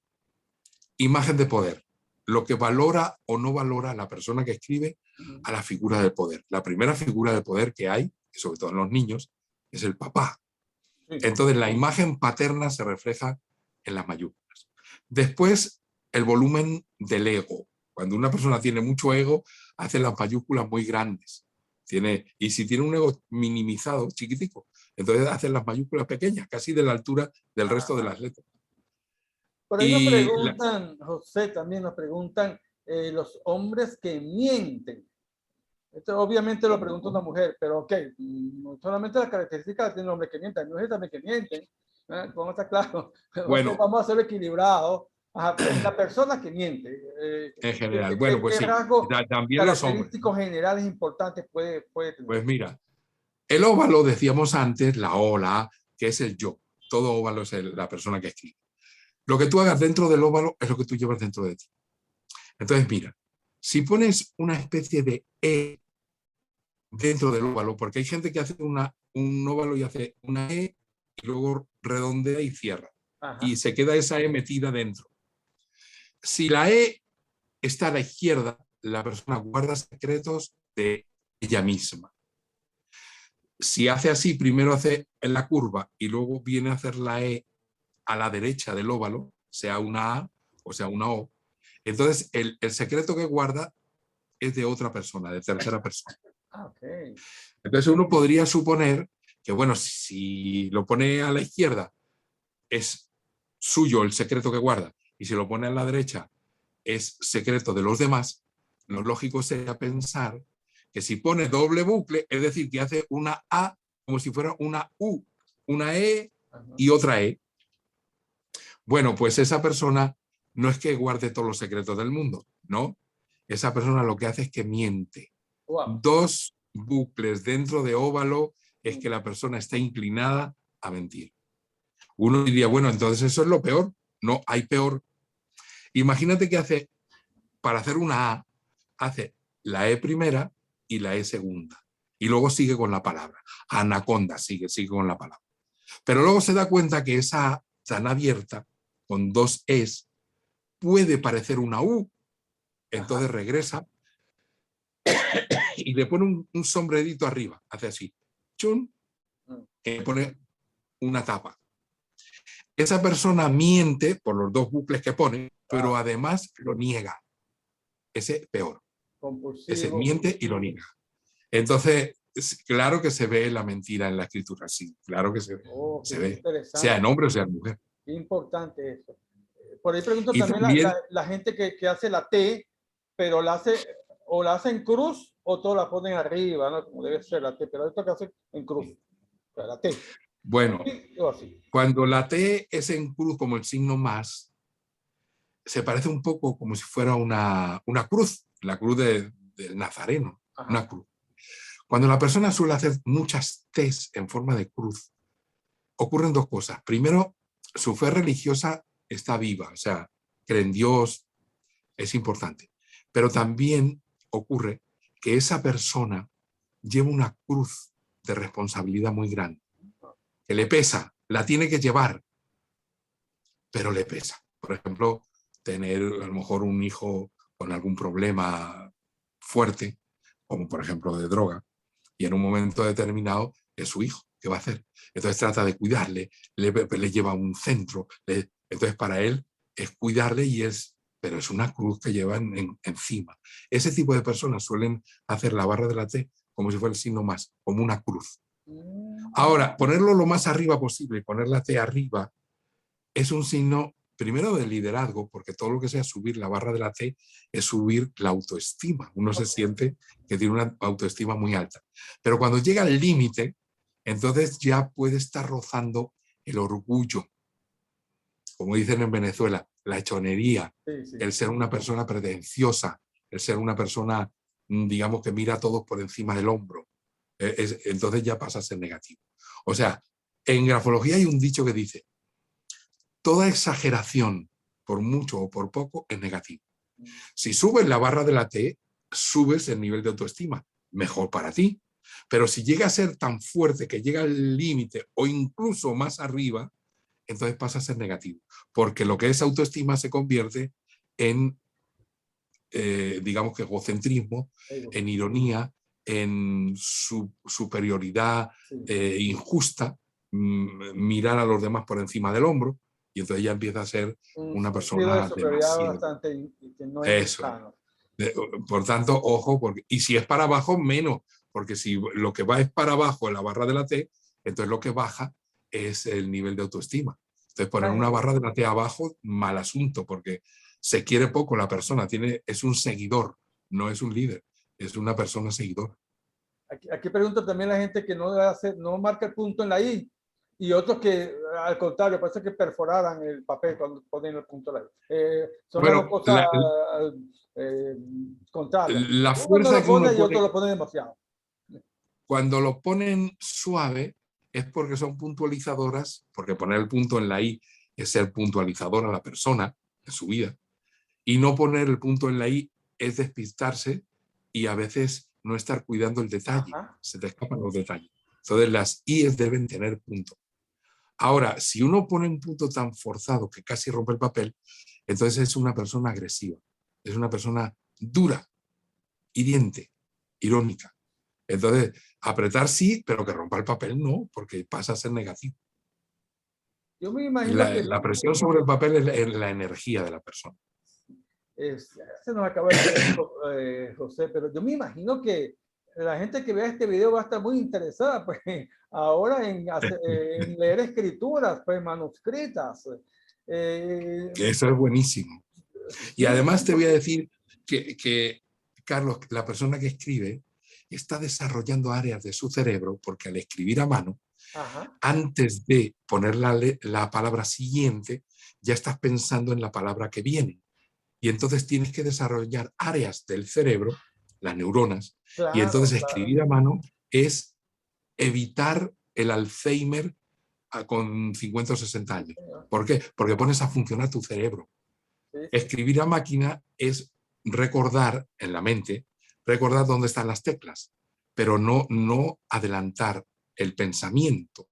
S2: imagen de poder. Lo que valora o no valora la persona que escribe a la figura de poder. La primera figura de poder que hay, sobre todo en los niños, es el papá. Entonces, la imagen paterna se refleja en las mayúsculas. Después, el volumen del ego. Cuando una persona tiene mucho ego, hace las mayúsculas muy grandes. Y si tiene un ego minimizado, chiquitico, entonces hace las mayúsculas pequeñas, casi de la altura del resto de las letras.
S1: Por ahí nos preguntan, José, también nos preguntan los hombres que mienten. Esto obviamente lo pregunta una mujer, pero ok, no solamente las características de un hombre que miente, hay mujeres también que mienten, ¿eh? Vamos a estar claros.
S2: Bueno,
S1: okay, vamos a hacerlo equilibrado. Ajá, la persona que miente.
S2: En general, bueno, pues
S1: ¿Qué
S2: sí,
S1: rasgos
S2: también los hombres,
S1: característicos
S2: ¿no?
S1: generales importantes puede tener?
S2: Pues mira, el óvalo, decíamos antes, la O, la A, que es el yo. Todo óvalo es la persona que escribe. Lo que tú hagas dentro del óvalo es lo que tú llevas dentro de ti. Entonces, mira, si pones una especie de E dentro del óvalo, porque hay gente que hace un óvalo y hace una E y luego redondea y cierra. Ajá. Y se queda esa E metida dentro. Si la E está a la izquierda, la persona guarda secretos de ella misma. Si hace así, primero hace en la curva y luego viene a hacer la E a la derecha del óvalo, sea una A o sea una O, entonces el secreto que guarda es de otra persona, de tercera persona.
S1: Okay.
S2: Entonces uno podría suponer que, bueno, si lo pone a la izquierda, es suyo el secreto que guarda, y si lo pone a la derecha, es secreto de los demás. Lo lógico sería pensar que si pone doble bucle, es decir, que hace una A como si fuera una U, una E y otra E. Bueno, pues esa persona no es que guarde todos los secretos del mundo, ¿no? Esa persona lo que hace es que miente. Wow. 2 bucles dentro de óvalo es que la persona está inclinada a mentir. Uno diría, bueno, entonces eso es lo peor. No, hay peor. Imagínate que hace, para hacer una A, hace la E primera y la E segunda. Y luego sigue con la palabra. Anaconda sigue con la palabra. Pero luego se da cuenta que esa A tan abierta, con 2 Es, puede parecer una U. Entonces regresa y le pone un sombrerito arriba. Hace así. Chun. Que le pone una tapa. Esa persona miente por los 2 bucles que pone, pero además lo niega. Ese peor. Compulsivo. Ese miente y lo niega. Entonces, claro que se ve la mentira en la escritura, sí, claro que se ve. Se ve, sea en hombre o sea en mujer.
S1: Qué importante eso. Por ahí pregunto
S2: y
S1: también la gente que hace la T, pero la hace o la hace en cruz o todo la ponen arriba, ¿no? Como debe ser la T, pero esto que hace en cruz. O sea, la T.
S2: Bueno, cuando la T es en cruz como el signo más, se parece un poco como si fuera una cruz, la cruz del Nazareno, ajá, una cruz. Cuando la persona suele hacer muchas T's en forma de cruz, ocurren 2 cosas. Primero, su fe religiosa está viva, o sea, cree en Dios, es importante. Pero también ocurre que esa persona lleva una cruz de responsabilidad muy grande, que le pesa, la tiene que llevar, pero le pesa. Por ejemplo, tener a lo mejor un hijo con algún problema fuerte, como por ejemplo de droga, y en un momento determinado es su hijo. ¿Qué va a hacer? Entonces trata de cuidarle, le lleva a un centro. Entonces para él es cuidarle pero es una cruz que lleva encima. Ese tipo de personas suelen hacer la barra de la T como si fuera el signo más, como una cruz. Ahora, ponerlo lo más arriba posible, poner la T arriba, es un signo primero de liderazgo, porque todo lo que sea subir la barra de la T es subir la autoestima. Uno se siente que tiene una autoestima muy alta. Pero cuando llega al límite, entonces ya puede estar rozando el orgullo, como dicen en Venezuela, la hechonería,
S1: Sí, sí.
S2: el ser una persona pretenciosa, el ser una persona, digamos, que mira a todos por encima del hombro. Entonces ya pasa a ser negativo. O sea, en grafología hay un dicho que dice, toda exageración, por mucho o por poco, es negativo. Si subes la barra de la T, subes el nivel de autoestima. Mejor para ti. Pero si llega a ser tan fuerte que llega al límite o incluso más arriba, entonces pasa a ser negativo. Porque lo que es autoestima se convierte en, digamos que egocentrismo, en ironía, en superioridad
S1: Sí.
S2: injusta, mirar a los demás por encima del hombro, y entonces ya empieza a ser
S1: Un
S2: una
S1: sentido de
S2: persona
S1: superioridad
S2: demasiado.
S1: bastante que no es
S2: Eso es.
S1: sano.
S2: Por tanto, ojo, porque, y si es para abajo, menos, porque si lo que va es para abajo en la barra de la T, entonces lo que baja es el nivel de autoestima. Entonces, poner una barra de la T abajo, mal asunto, porque se quiere poco la persona, es un seguidor, no es un líder, es una persona seguidor.
S1: Aquí pregunta también la gente que no marca el punto en la I, y otros que, al contrario, parece que perforaran el papel cuando ponen el punto en la I. Son las dos
S2: Bueno,
S1: cosas eh, contrarias.
S2: la
S1: Uno no
S2: fuerza
S1: lo
S2: que uno
S1: pone y otro
S2: pone,
S1: lo pone demasiado.
S2: cuando lo ponen suave, es porque son puntualizadoras, porque poner el punto en la I es ser puntualizador a la persona en su vida, y no poner el punto en la I es despistarse y a veces no estar cuidando el detalle,
S1: Ajá.
S2: se te escapan los detalles. Entonces las IES deben tener punto. Ahora, si uno pone un punto tan forzado que casi rompe el papel, entonces es una persona agresiva, es una persona dura, hiriente, irónica. Entonces, apretar sí, pero que rompa el papel no, porque pasa a ser negativo.
S1: Yo me imagino que
S2: La presión sobre el papel es la energía de la persona.
S1: se nos acaba el tiempo, José, pero yo me imagino que la gente que vea este video va a estar muy interesada pues, ahora en leer escrituras pues, manuscritas.
S2: Que eso es buenísimo. Y
S1: Sí,
S2: además te voy a decir que, Carlos, la persona que escribe está desarrollando áreas de su cerebro porque al escribir a mano,
S1: ajá.
S2: antes de poner la palabra siguiente, ya estás pensando en la palabra que viene. Y entonces tienes que desarrollar áreas del cerebro, las neuronas, y
S1: Claro,
S2: entonces
S1: claro.
S2: escribir a mano es evitar el Alzheimer con 50 o 60
S1: Sí,
S2: años.
S1: señor.
S2: ¿Por qué? Porque pones a funcionar tu cerebro.
S1: Sí, sí.
S2: Escribir a máquina es recordar en la mente, recordar dónde están las teclas, pero no adelantar el pensamiento.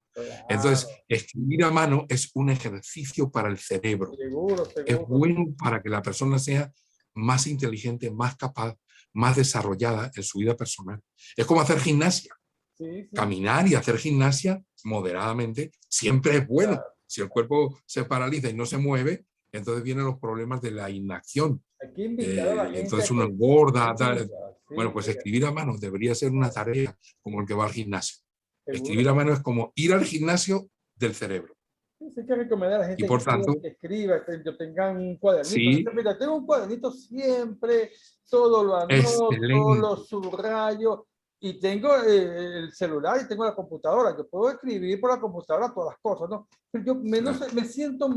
S2: Entonces,
S1: Claro.
S2: escribir a mano es un ejercicio para el cerebro.
S1: Seguro,
S2: Es
S1: seguro.
S2: bueno para que la persona sea más inteligente, más capaz, más desarrollada en su vida personal. Es como hacer gimnasia.
S1: Sí, sí.
S2: Caminar y hacer gimnasia moderadamente siempre es bueno.
S1: Claro.
S2: Si el cuerpo se paraliza y no se mueve, entonces vienen los problemas de la inacción.
S1: Hay que invitar a la gente a
S2: Entonces uno
S1: que
S2: engorda, tal.
S1: escriba.
S2: Bueno,
S1: Sí,
S2: pues escribir a mano debería ser una tarea como el que va al gimnasio.
S1: seguro.
S2: Escribir a mano es como ir al gimnasio del cerebro.
S1: Sí, hay que recomendar a la
S2: Y
S1: gente
S2: por tanto,
S1: que escriba, que tengan un cuadernito.
S2: sí,
S1: Mira, tengo un cuadernito siempre, todo lo anoto, lo
S2: excelente.
S1: subrayo y tengo el celular y tengo la computadora. Yo puedo escribir por la computadora todas las cosas, ¿no? Pero yo
S2: Claro.
S1: me siento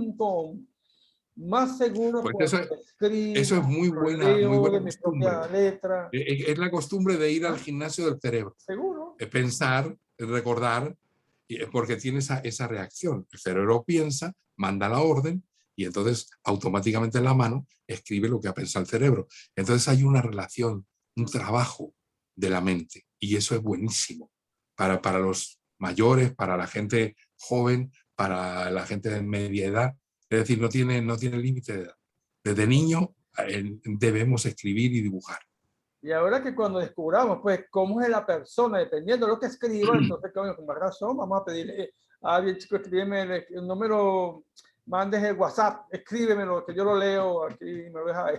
S1: más seguro
S2: Pues
S1: cuando
S2: eso es
S1: escribo,
S2: muy
S1: leo de
S2: buena
S1: mi
S2: costumbre.
S1: propia letra.
S2: Es la costumbre de ir al
S1: ¿Ah?
S2: gimnasio del cerebro.
S1: Seguro.
S2: Pensar, recordar, porque tiene esa reacción. El cerebro piensa, manda la orden y entonces automáticamente en la mano escribe lo que ha pensado el cerebro. Entonces hay una relación, un trabajo de la mente y eso es buenísimo para los mayores, para la gente joven, para la gente de media edad. Es decir, no tiene límite de edad. Desde niño debemos escribir y dibujar.
S1: Y ahora que cuando descubramos, pues, cómo es la persona, dependiendo de lo que escriba, entonces, coño, con más razón, vamos a pedirle a alguien, chico, escríbeme, no me lo mandes el WhatsApp, escríbemelo, que yo lo leo aquí y me lo deja ahí.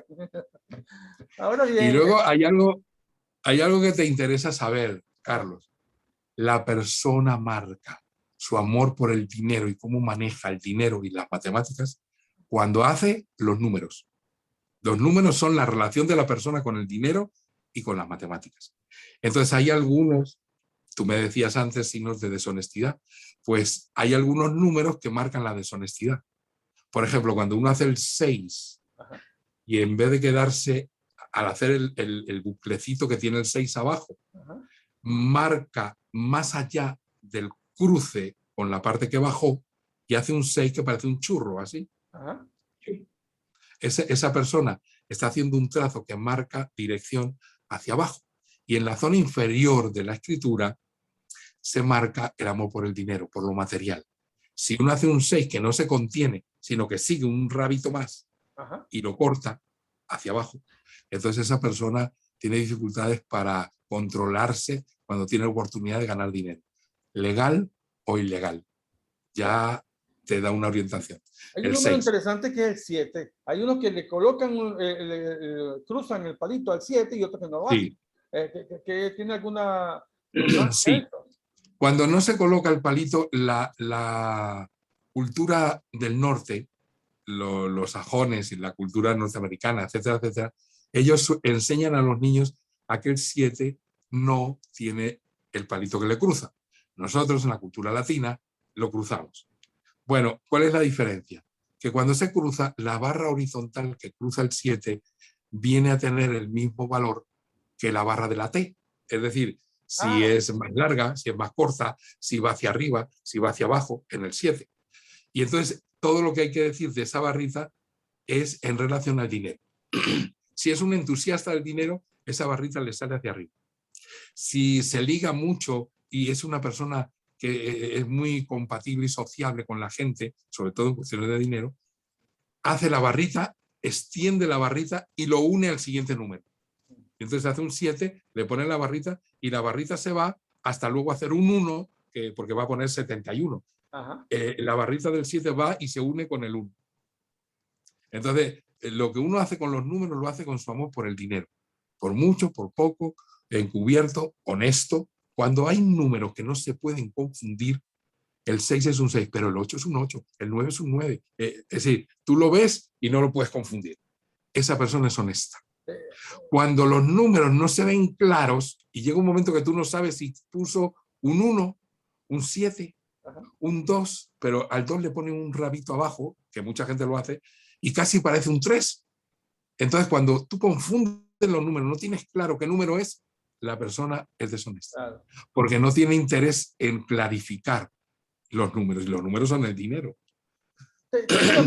S1: Ahora
S2: Y
S1: bien,
S2: luego hay algo que te interesa saber, Carlos. La persona marca su amor por el dinero y cómo maneja el dinero y las matemáticas cuando hace los números. Los números son la relación de la persona con el dinero y con las matemáticas. Entonces hay algunos tú me decías antes signos de deshonestidad, pues hay algunos números que marcan la deshonestidad. Por ejemplo, cuando uno hace el 6
S1: Ajá.
S2: y en vez de quedarse al hacer el buclecito que tiene el 6 abajo,
S1: Ajá.
S2: marca más allá del cruce con la parte que bajó y hace un 6 que parece un churro, así.
S1: Ajá.
S2: Esa persona está haciendo un trazo que marca dirección hacia abajo. Y en la zona inferior de la escritura se marca el amor por el dinero, por lo material. Si uno hace un 6 que no se contiene, sino que sigue un rabito más
S1: Ajá.
S2: y lo corta hacia abajo, entonces esa persona tiene dificultades para controlarse cuando tiene oportunidad de ganar dinero, legal o ilegal. Ya te da una orientación.
S1: Hay un
S2: El
S1: número
S2: 6.
S1: interesante que es el 7. Hay unos que le colocan, cruzan el palito al 7 y otros que no lo hacen.
S2: Sí.
S1: Que tiene alguna relevancia
S2: Sí.
S1: esto.
S2: Cuando no se coloca el palito, la cultura del norte, los sajones y la cultura norteamericana, etcétera, etcétera, ellos enseñan a los niños a que el 7 no tiene el palito que le cruza. Nosotros en la cultura latina lo cruzamos. Bueno, ¿cuál es la diferencia? Que cuando se cruza, la barra horizontal que cruza el 7 viene a tener el mismo valor que la barra de la T. Es decir, si
S1: Ah,
S2: es más larga, si es más corta, si va hacia arriba, si va hacia abajo, en el 7. Y entonces todo lo que hay que decir de esa barrita es en relación al dinero. Si es un entusiasta del dinero, esa barrita le sale hacia arriba. Si se liga mucho y es una persona que es muy compatible y sociable con la gente, sobre todo en cuestiones de dinero, hace la barrita, extiende la barrita y lo une al siguiente número. Entonces hace un 7, le pone la barrita y la barrita se va hasta luego hacer un 1, porque va a poner 71.
S1: ajá.
S2: La barrita del 7 va y se une con el 1. Entonces, lo que uno hace con los números lo hace con su amor por el dinero. Por mucho, por poco, encubierto, honesto. Cuando hay números que no se pueden confundir, el 6 es un 6, pero el 8 es un 8, el 9 es un 9. Es decir, tú lo ves y no lo puedes confundir. Esa persona es honesta. Cuando los números no se ven claros y llega un momento que tú no sabes si puso un 1, un 7,
S1: Ajá.
S2: un 2, pero al 2 le ponen un rabito abajo, que mucha gente lo hace, y casi parece un 3. Entonces, cuando tú confundes los números, no tienes claro qué número es, la persona es deshonesta,
S1: Claro.
S2: porque no tiene interés en clarificar los números, y los números son el dinero.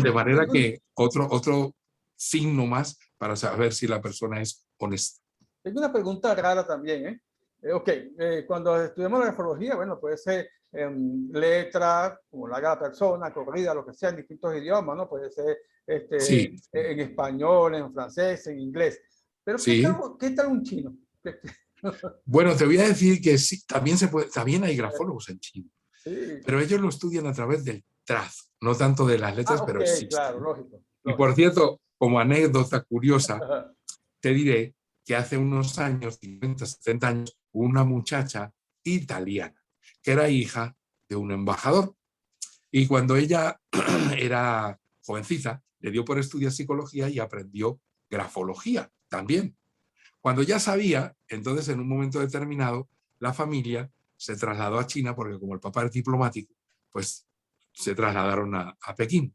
S2: De manera que otro signo más para saber si la persona es honesta.
S1: Tengo una pregunta rara también, ¿eh? Ok, cuando estudiamos la grafología, bueno, puede ser letra, como la haga la persona, corrida, lo que sea, en distintos idiomas, ¿no? Puede ser
S2: Sí,
S1: en español, en francés, en inglés. Pero
S2: sí.
S1: qué tal un chino?
S2: Bueno, te voy a decir que sí, también hay grafólogos en China,
S1: Sí.
S2: pero ellos lo estudian a través del trazo, no tanto de las letras,
S1: Ah, ok,
S2: pero
S1: claro,
S2: existen.
S1: lógico,
S2: Y
S1: lógico.
S2: por cierto, como anécdota curiosa,
S1: Ajá.
S2: te diré que hace unos años, 50, 70 años, una muchacha italiana que era hija de un embajador. Y cuando ella era jovencita, le dio por estudiar psicología y aprendió grafología también. Cuando ya sabía, entonces en un momento determinado, la familia se trasladó a China porque como el papá es diplomático, pues se trasladaron a Pekín.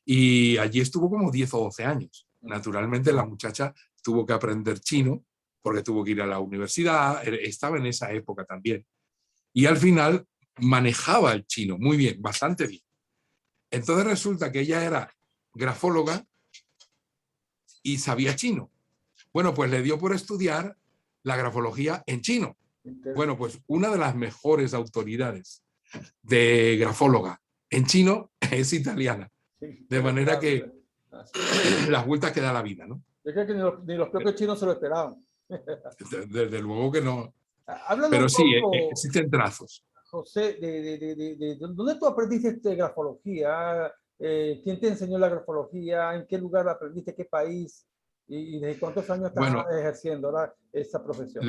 S2: Y allí estuvo como 10 o 12 años. Naturalmente la muchacha tuvo que aprender chino porque tuvo que ir a la universidad, estaba en esa época también. Y al final manejaba el chino muy bien, bastante bien. Entonces resulta que ella era grafóloga y sabía chino. Bueno, pues le dio por estudiar la grafología en chino. Bueno, pues una de las mejores autoridades de grafóloga en chino es italiana.
S1: Sí,
S2: De manera
S1: claro.
S2: que las vueltas que da la vida, ¿no?
S1: Yo creo que ni los propios chinos se lo esperaban.
S2: Desde luego que no.
S1: Háblame
S2: Pero
S1: un
S2: sí,
S1: poco,
S2: existen trazos.
S1: José, dónde tú aprendiste grafología. ¿Quién te enseñó la grafología? ¿En qué lugar la aprendiste? ¿Qué país? ¿Y desde cuántos años estás
S2: Bueno,
S1: ejerciendo esa profesión?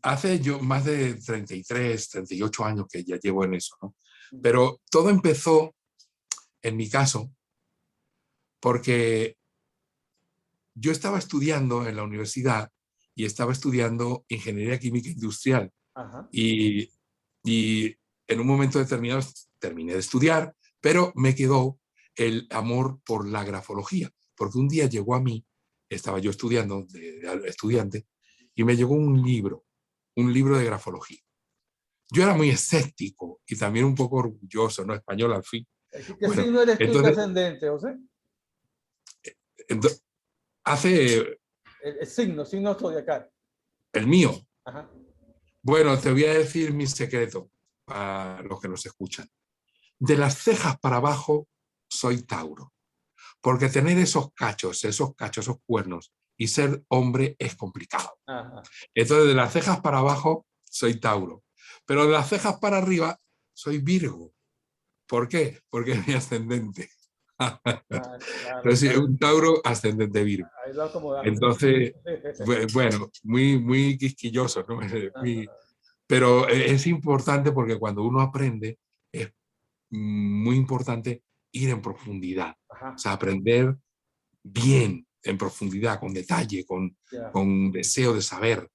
S2: hace yo más de 33, 38 años que ya llevo en eso, ¿no? Pero todo empezó, en mi caso, porque yo estaba estudiando en la universidad y estaba estudiando ingeniería química industrial.
S1: Ajá.
S2: Y Y en un momento determinado terminé de estudiar, pero me quedó el amor por la grafología, porque un día llegó a mí, estaba yo estudiando, de estudiante, y me llegó un libro de grafología. Yo era muy escéptico y también un poco orgulloso, ¿no? Español al fin.
S1: ¿Qué
S2: Bueno,
S1: signo eres tú y qué
S2: entonces,
S1: ascendente, José?
S2: hace
S1: El signo zodiacal.
S2: el mío.
S1: Ajá.
S2: Bueno, te voy a decir mi secreto a los que nos escuchan. De las cejas para abajo soy Tauro, porque tener esos cachos, esos cuernos y ser hombre es complicado.
S1: Ajá.
S2: Entonces, de las cejas para abajo soy Tauro, pero de las cejas para arriba soy Virgo. ¿Por qué? Porque es mi ascendente.
S1: Claro,
S2: Entonces,
S1: claro.
S2: un Tauro ascendente Virgo.
S1: Ahí lo acomodaste.
S2: Entonces, bueno, muy quisquilloso, ¿no?
S1: Ajá.
S2: Pero es importante porque cuando uno aprende, es muy importante ir en profundidad. O
S1: Ajá.
S2: sea, aprender bien, en profundidad, con detalle,
S1: Ya.
S2: con deseo de saber.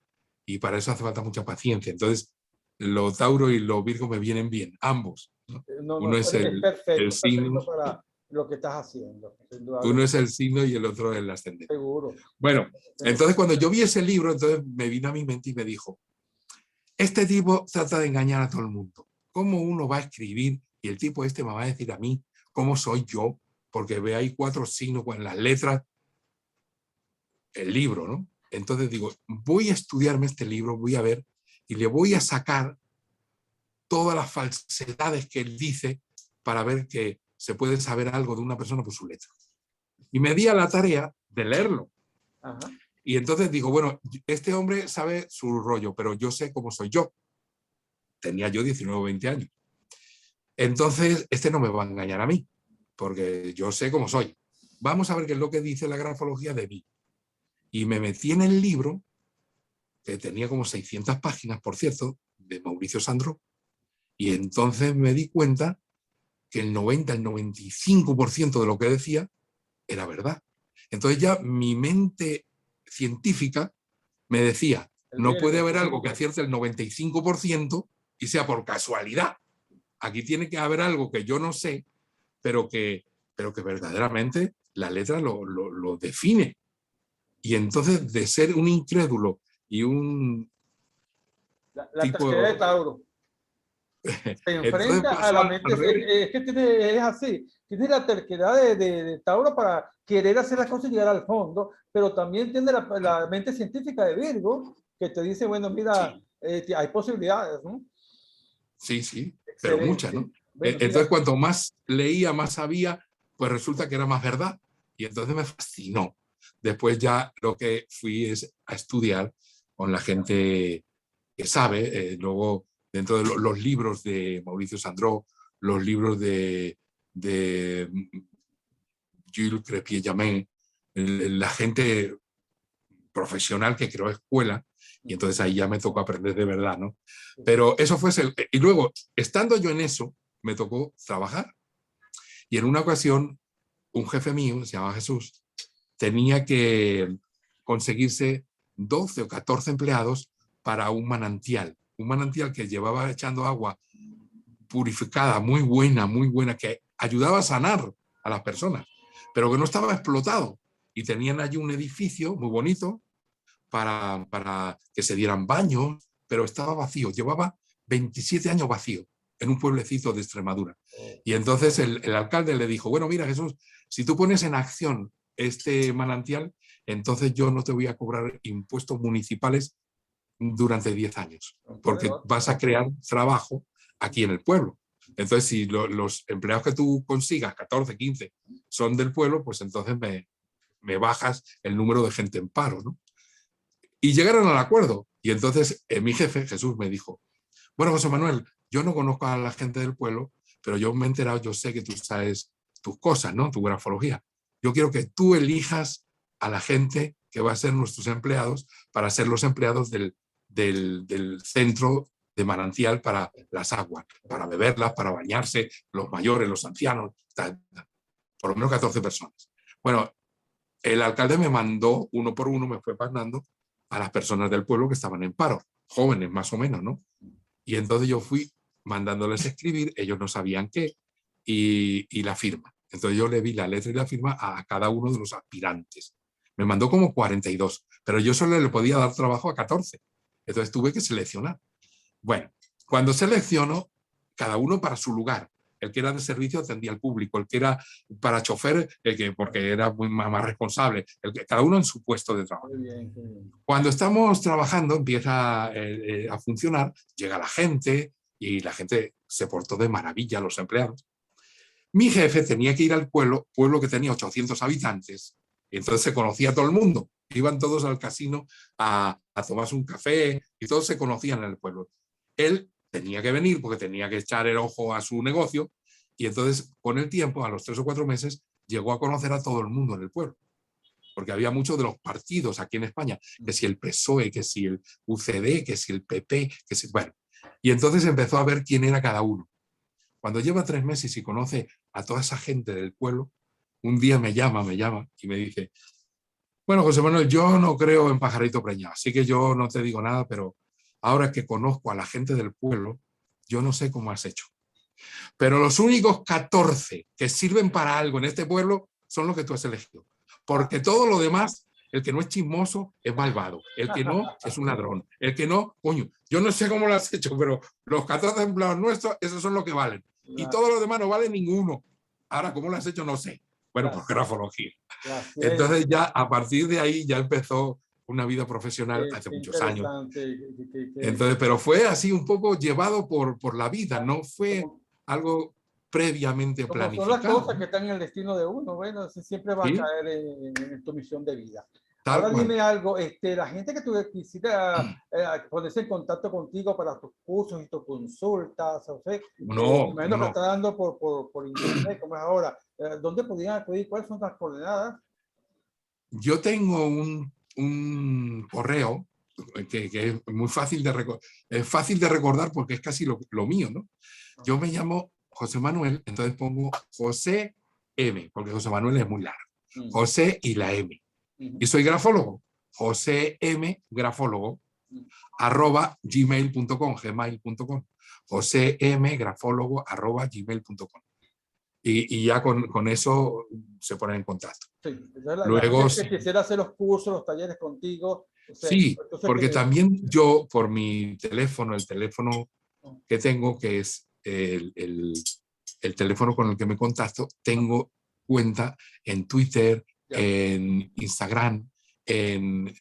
S2: Y para eso hace falta mucha paciencia. Entonces, lo Tauro y lo Virgo me vienen bien, ambos, ¿no?
S1: No,
S2: Uno
S1: no,
S2: es
S1: es
S2: el
S1: perfecto,
S2: signo,
S1: perfecto para lo que estás haciendo,
S2: uno
S1: indudablemente,
S2: es el signo y el otro el ascendente.
S1: seguro.
S2: Bueno, entonces cuando yo vi ese libro, entonces me vino a mi mente y me dijo, este tipo trata de engañar a todo el mundo. ¿Cómo uno va a escribir y el tipo este me va a decir a mí cómo soy yo? Porque ve ahí 4 signos con las letras, el libro, ¿no? Entonces digo, voy a estudiarme este libro, voy a ver y le voy a sacar todas las falsedades que él dice para ver que se puede saber algo de una persona por su letra. Y me di a la tarea de leerlo.
S1: Ajá.
S2: Y entonces digo, bueno, este hombre sabe su rollo, pero yo sé cómo soy yo. Tenía yo 19 o 20 años. Entonces, este no me va a engañar a mí, porque yo sé cómo soy. Vamos a ver qué es lo que dice la grafología de mí. Y me metí en el libro, que tenía como 600 páginas, por cierto, de Mauricio Sandro, y entonces me di cuenta que el 90, el 95% de lo que decía era verdad. Entonces ya mi mente científica me decía,
S1: El
S2: no puede
S1: Virgo.
S2: haber algo que acierte el 95% y sea por casualidad. Aquí tiene que haber algo que yo no sé, pero que verdaderamente la letra lo define. Y entonces de ser un incrédulo y un
S1: La terquedad de
S2: tipo...
S1: Tauro. Se
S2: Entonces
S1: enfrenta a
S2: pasó
S1: la
S2: al
S1: mente,
S2: revés.
S1: es que tiene, es así, tiene la terquedad de Tauro para querer hacer las cosas y llegar al fondo, pero también tiene la mente científica de Virgo, que te dice, bueno, mira,
S2: Sí,
S1: hay posibilidades, ¿no?
S2: sí, pero muchas,
S1: Excelente.
S2: ¿no?
S1: Bueno,
S2: Entonces
S1: mira,
S2: cuanto más leía, más sabía, pues resulta que era más verdad. Y entonces me fascinó. Después ya lo que fui es a estudiar con la gente que sabe, luego dentro de los libros de Mauricio Sandró, los libros de Gilles Crepie-Jamin, la gente profesional que creó escuela, y entonces ahí ya me tocó aprender de verdad, ¿no? Pero eso fue... Y luego, estando yo en eso, me tocó trabajar. Y en una ocasión, un jefe mío, se llamaba Jesús, tenía que conseguirse 12 o 14 empleados para un manantial que llevaba echando agua purificada, muy buena, que ayudaba a sanar a las personas, pero que no estaba explotado. Y tenían allí un edificio muy bonito para que se dieran baños, pero estaba vacío, llevaba 27 años vacío en un pueblecito de Extremadura. Y entonces el alcalde le dijo, bueno, mira Jesús, si tú pones en acción este manantial, entonces yo no te voy a cobrar impuestos municipales durante 10 años, porque vas a crear trabajo aquí en el pueblo. Entonces, si los empleados que tú consigas, 14, 15, son del pueblo, pues entonces me bajas el número de gente en paro, ¿no? Y llegaron al acuerdo. Y entonces mi jefe, Jesús, me dijo, bueno, José Manuel, yo no conozco a la gente del pueblo, pero yo me he enterado, yo sé que tú sabes tus cosas, ¿no? Tu grafología. Yo quiero que tú elijas a la gente que va a ser nuestros empleados para ser los empleados del centro de manantial para las aguas, para beberlas, para bañarse, los mayores, los ancianos, tal, tal. Por lo menos 14 personas. Bueno, el alcalde me mandó uno por uno, me fue mandando a las personas del pueblo que estaban en paro, jóvenes más o menos, ¿no? Y entonces yo fui mandándoles escribir, ellos no sabían qué, y la firma. Entonces yo le di la letra y la firma a cada uno de los aspirantes. Me mandó como 42, pero yo solo le podía dar trabajo a 14. Entonces tuve que seleccionar. Bueno, cuando selecciono, cada uno para su lugar. El que era de servicio atendía al público, el que era para chofer, porque era más responsable, cada uno en su puesto de trabajo.
S1: Muy bien, muy bien.
S2: Cuando estamos trabajando, empieza a funcionar, llega la gente y la gente se portó de maravilla, los empleados. Mi jefe tenía que ir al pueblo que tenía 800 habitantes, y entonces se conocía a todo el mundo. Iban todos al casino a tomarse un café y todos se conocían en el pueblo. Él tenía que venir porque tenía que echar el ojo a su negocio, y entonces con el tiempo, a los 3 o 4 meses, llegó a conocer a todo el mundo en el pueblo. Porque había muchos de los partidos aquí en España, que si el PSOE, que si el UCD, que si el PP, que si... Bueno, y entonces empezó a ver quién era cada uno. Cuando lleva 3 meses y conoce a toda esa gente del pueblo, un día me llama y me dice: bueno, José Manuel, yo no creo en pajarito preñado, así que yo no te digo nada, pero ahora que conozco a la gente del pueblo, yo no sé cómo has hecho. Pero los únicos 14 que sirven para algo en este pueblo son los que tú has elegido. Porque todo lo demás, el que no es chismoso es malvado, el que no es un ladrón, el que no, coño, yo no sé cómo lo has hecho, pero los 14 empleados nuestros, esos son los que valen. Y todos los demás no valen ninguno. Ahora, ¿cómo lo has hecho? No sé. Bueno, pues grafología. Entonces ya a partir de ahí ya empezó una vida profesional hace muchos años. Entonces, pero fue así un poco llevado por la vida, no fue algo previamente
S1: como
S2: planificado.
S1: son las cosas que están en el destino de uno, bueno, siempre va a caer en tu misión de vida.
S2: Tal
S1: Ahora
S2: cual.
S1: dime algo, la gente que tú quisiera ponerse en contacto contigo para tus cursos y tus consultas, o sea,
S2: No,
S1: imagino que está dando por internet, como es ahora, ¿dónde podrían acudir? ¿Cuáles son las coordenadas?
S2: Yo tengo un correo que es muy fácil de recordar porque es casi lo mío, ¿no? Yo me llamo José Manuel, entonces pongo José M, porque José Manuel es muy largo. José y la M. Y soy grafólogo. José M, grafólogo, @gmail.com. José M, grafólogo, @gmail.com. Y ya con eso se ponen en contacto.
S1: Sí, entonces
S2: Luego,
S1: la gente que quisiera hacer los cursos, los talleres contigo.
S2: sí, porque también yo por mi teléfono, el teléfono que tengo, que es el teléfono con el que me contacto, tengo cuenta en Twitter, en Instagram, en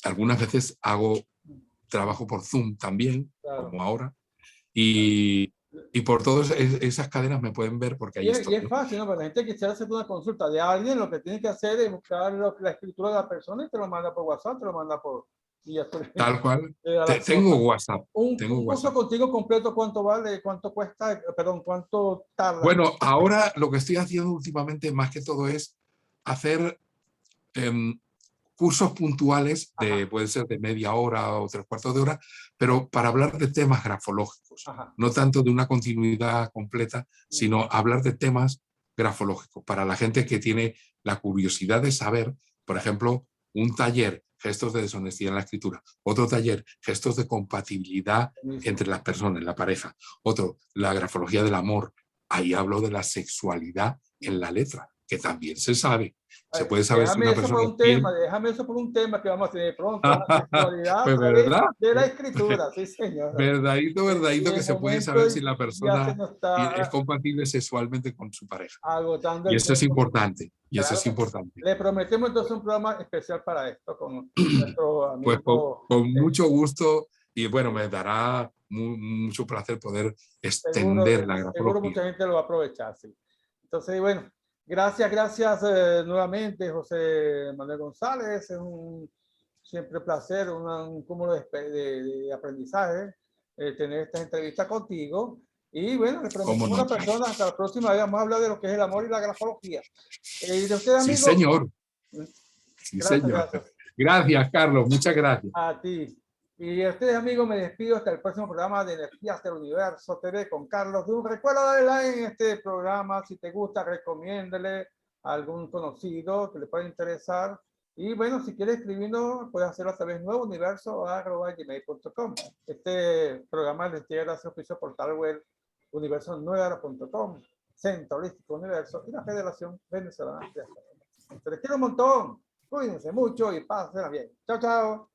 S2: algunas veces hago trabajo por Zoom también, como ahora, y por todas esas cadenas me pueden ver porque ahí estoy.
S1: Y es fácil, ¿no? Para la gente que quisiera hacer una consulta de alguien, lo que tiene que hacer es buscar la escritura de la persona y te lo manda por WhatsApp, te lo manda por...
S2: Tal cual. Tengo WhatsApp.
S1: Un curso contigo completo, ¿cuánto vale? ¿Cuánto cuesta? Perdón, ¿cuánto tarda?
S2: Bueno, ahora lo que estoy haciendo últimamente, más que todo, es hacer cursos puntuales, puede ser de media hora o 3/4 de hora, pero para hablar de temas grafológicos. No tanto de una continuidad completa, sino hablar de temas grafológicos. Para la gente que tiene la curiosidad de saber, por ejemplo, un taller, gestos de deshonestidad en la escritura, otro taller, gestos de compatibilidad entre las personas, la pareja, otro, la grafología del amor. Ahí hablo de la sexualidad en la letra, que también se sabe. Se puede saber si una persona
S1: déjame eso por un tema que vamos a tener pronto, la sexualidad
S2: pues verdad,
S1: de la escritura, sí señor.
S2: Verdadito que se puede saber si la persona es compatible sexualmente con su pareja. Y eso es importante,
S1: Le prometemos entonces un programa especial para esto con nuestro amigo.
S2: Pues con mucho gusto, y bueno, me dará mucho placer poder extender la grafología.
S1: Seguro mucha gente lo va a aprovechar, sí. Entonces, bueno, gracias nuevamente, José Manuel González. Es siempre un placer, un cúmulo de aprendizaje tener esta entrevista contigo. Y bueno, le prometemos a una persona, hasta la próxima vez vamos a hablar de lo que es el amor y la grafología. Y de usted, amigo.
S2: Sí, señor. Sí, señor. Gracias, Carlos. Muchas gracias.
S1: A ti. Y a ustedes, amigos, me despido hasta el próximo programa de Energías del Universo TV con Carlos Dunn. Recuerda darle like en este programa. Si te gusta, recomiéndele a algún conocido que le pueda interesar. Y bueno, si quieres escribirnos, puedes hacerlo a través de nuevouniverso@gmail.com. Este programa les llega gracias al oficio portal web universonueva.com, Centro Holístico Universo y la Federación Venezolana de Astronomía. Se les quiere un montón. Cuídense mucho y pásenla bien. Chao, chao.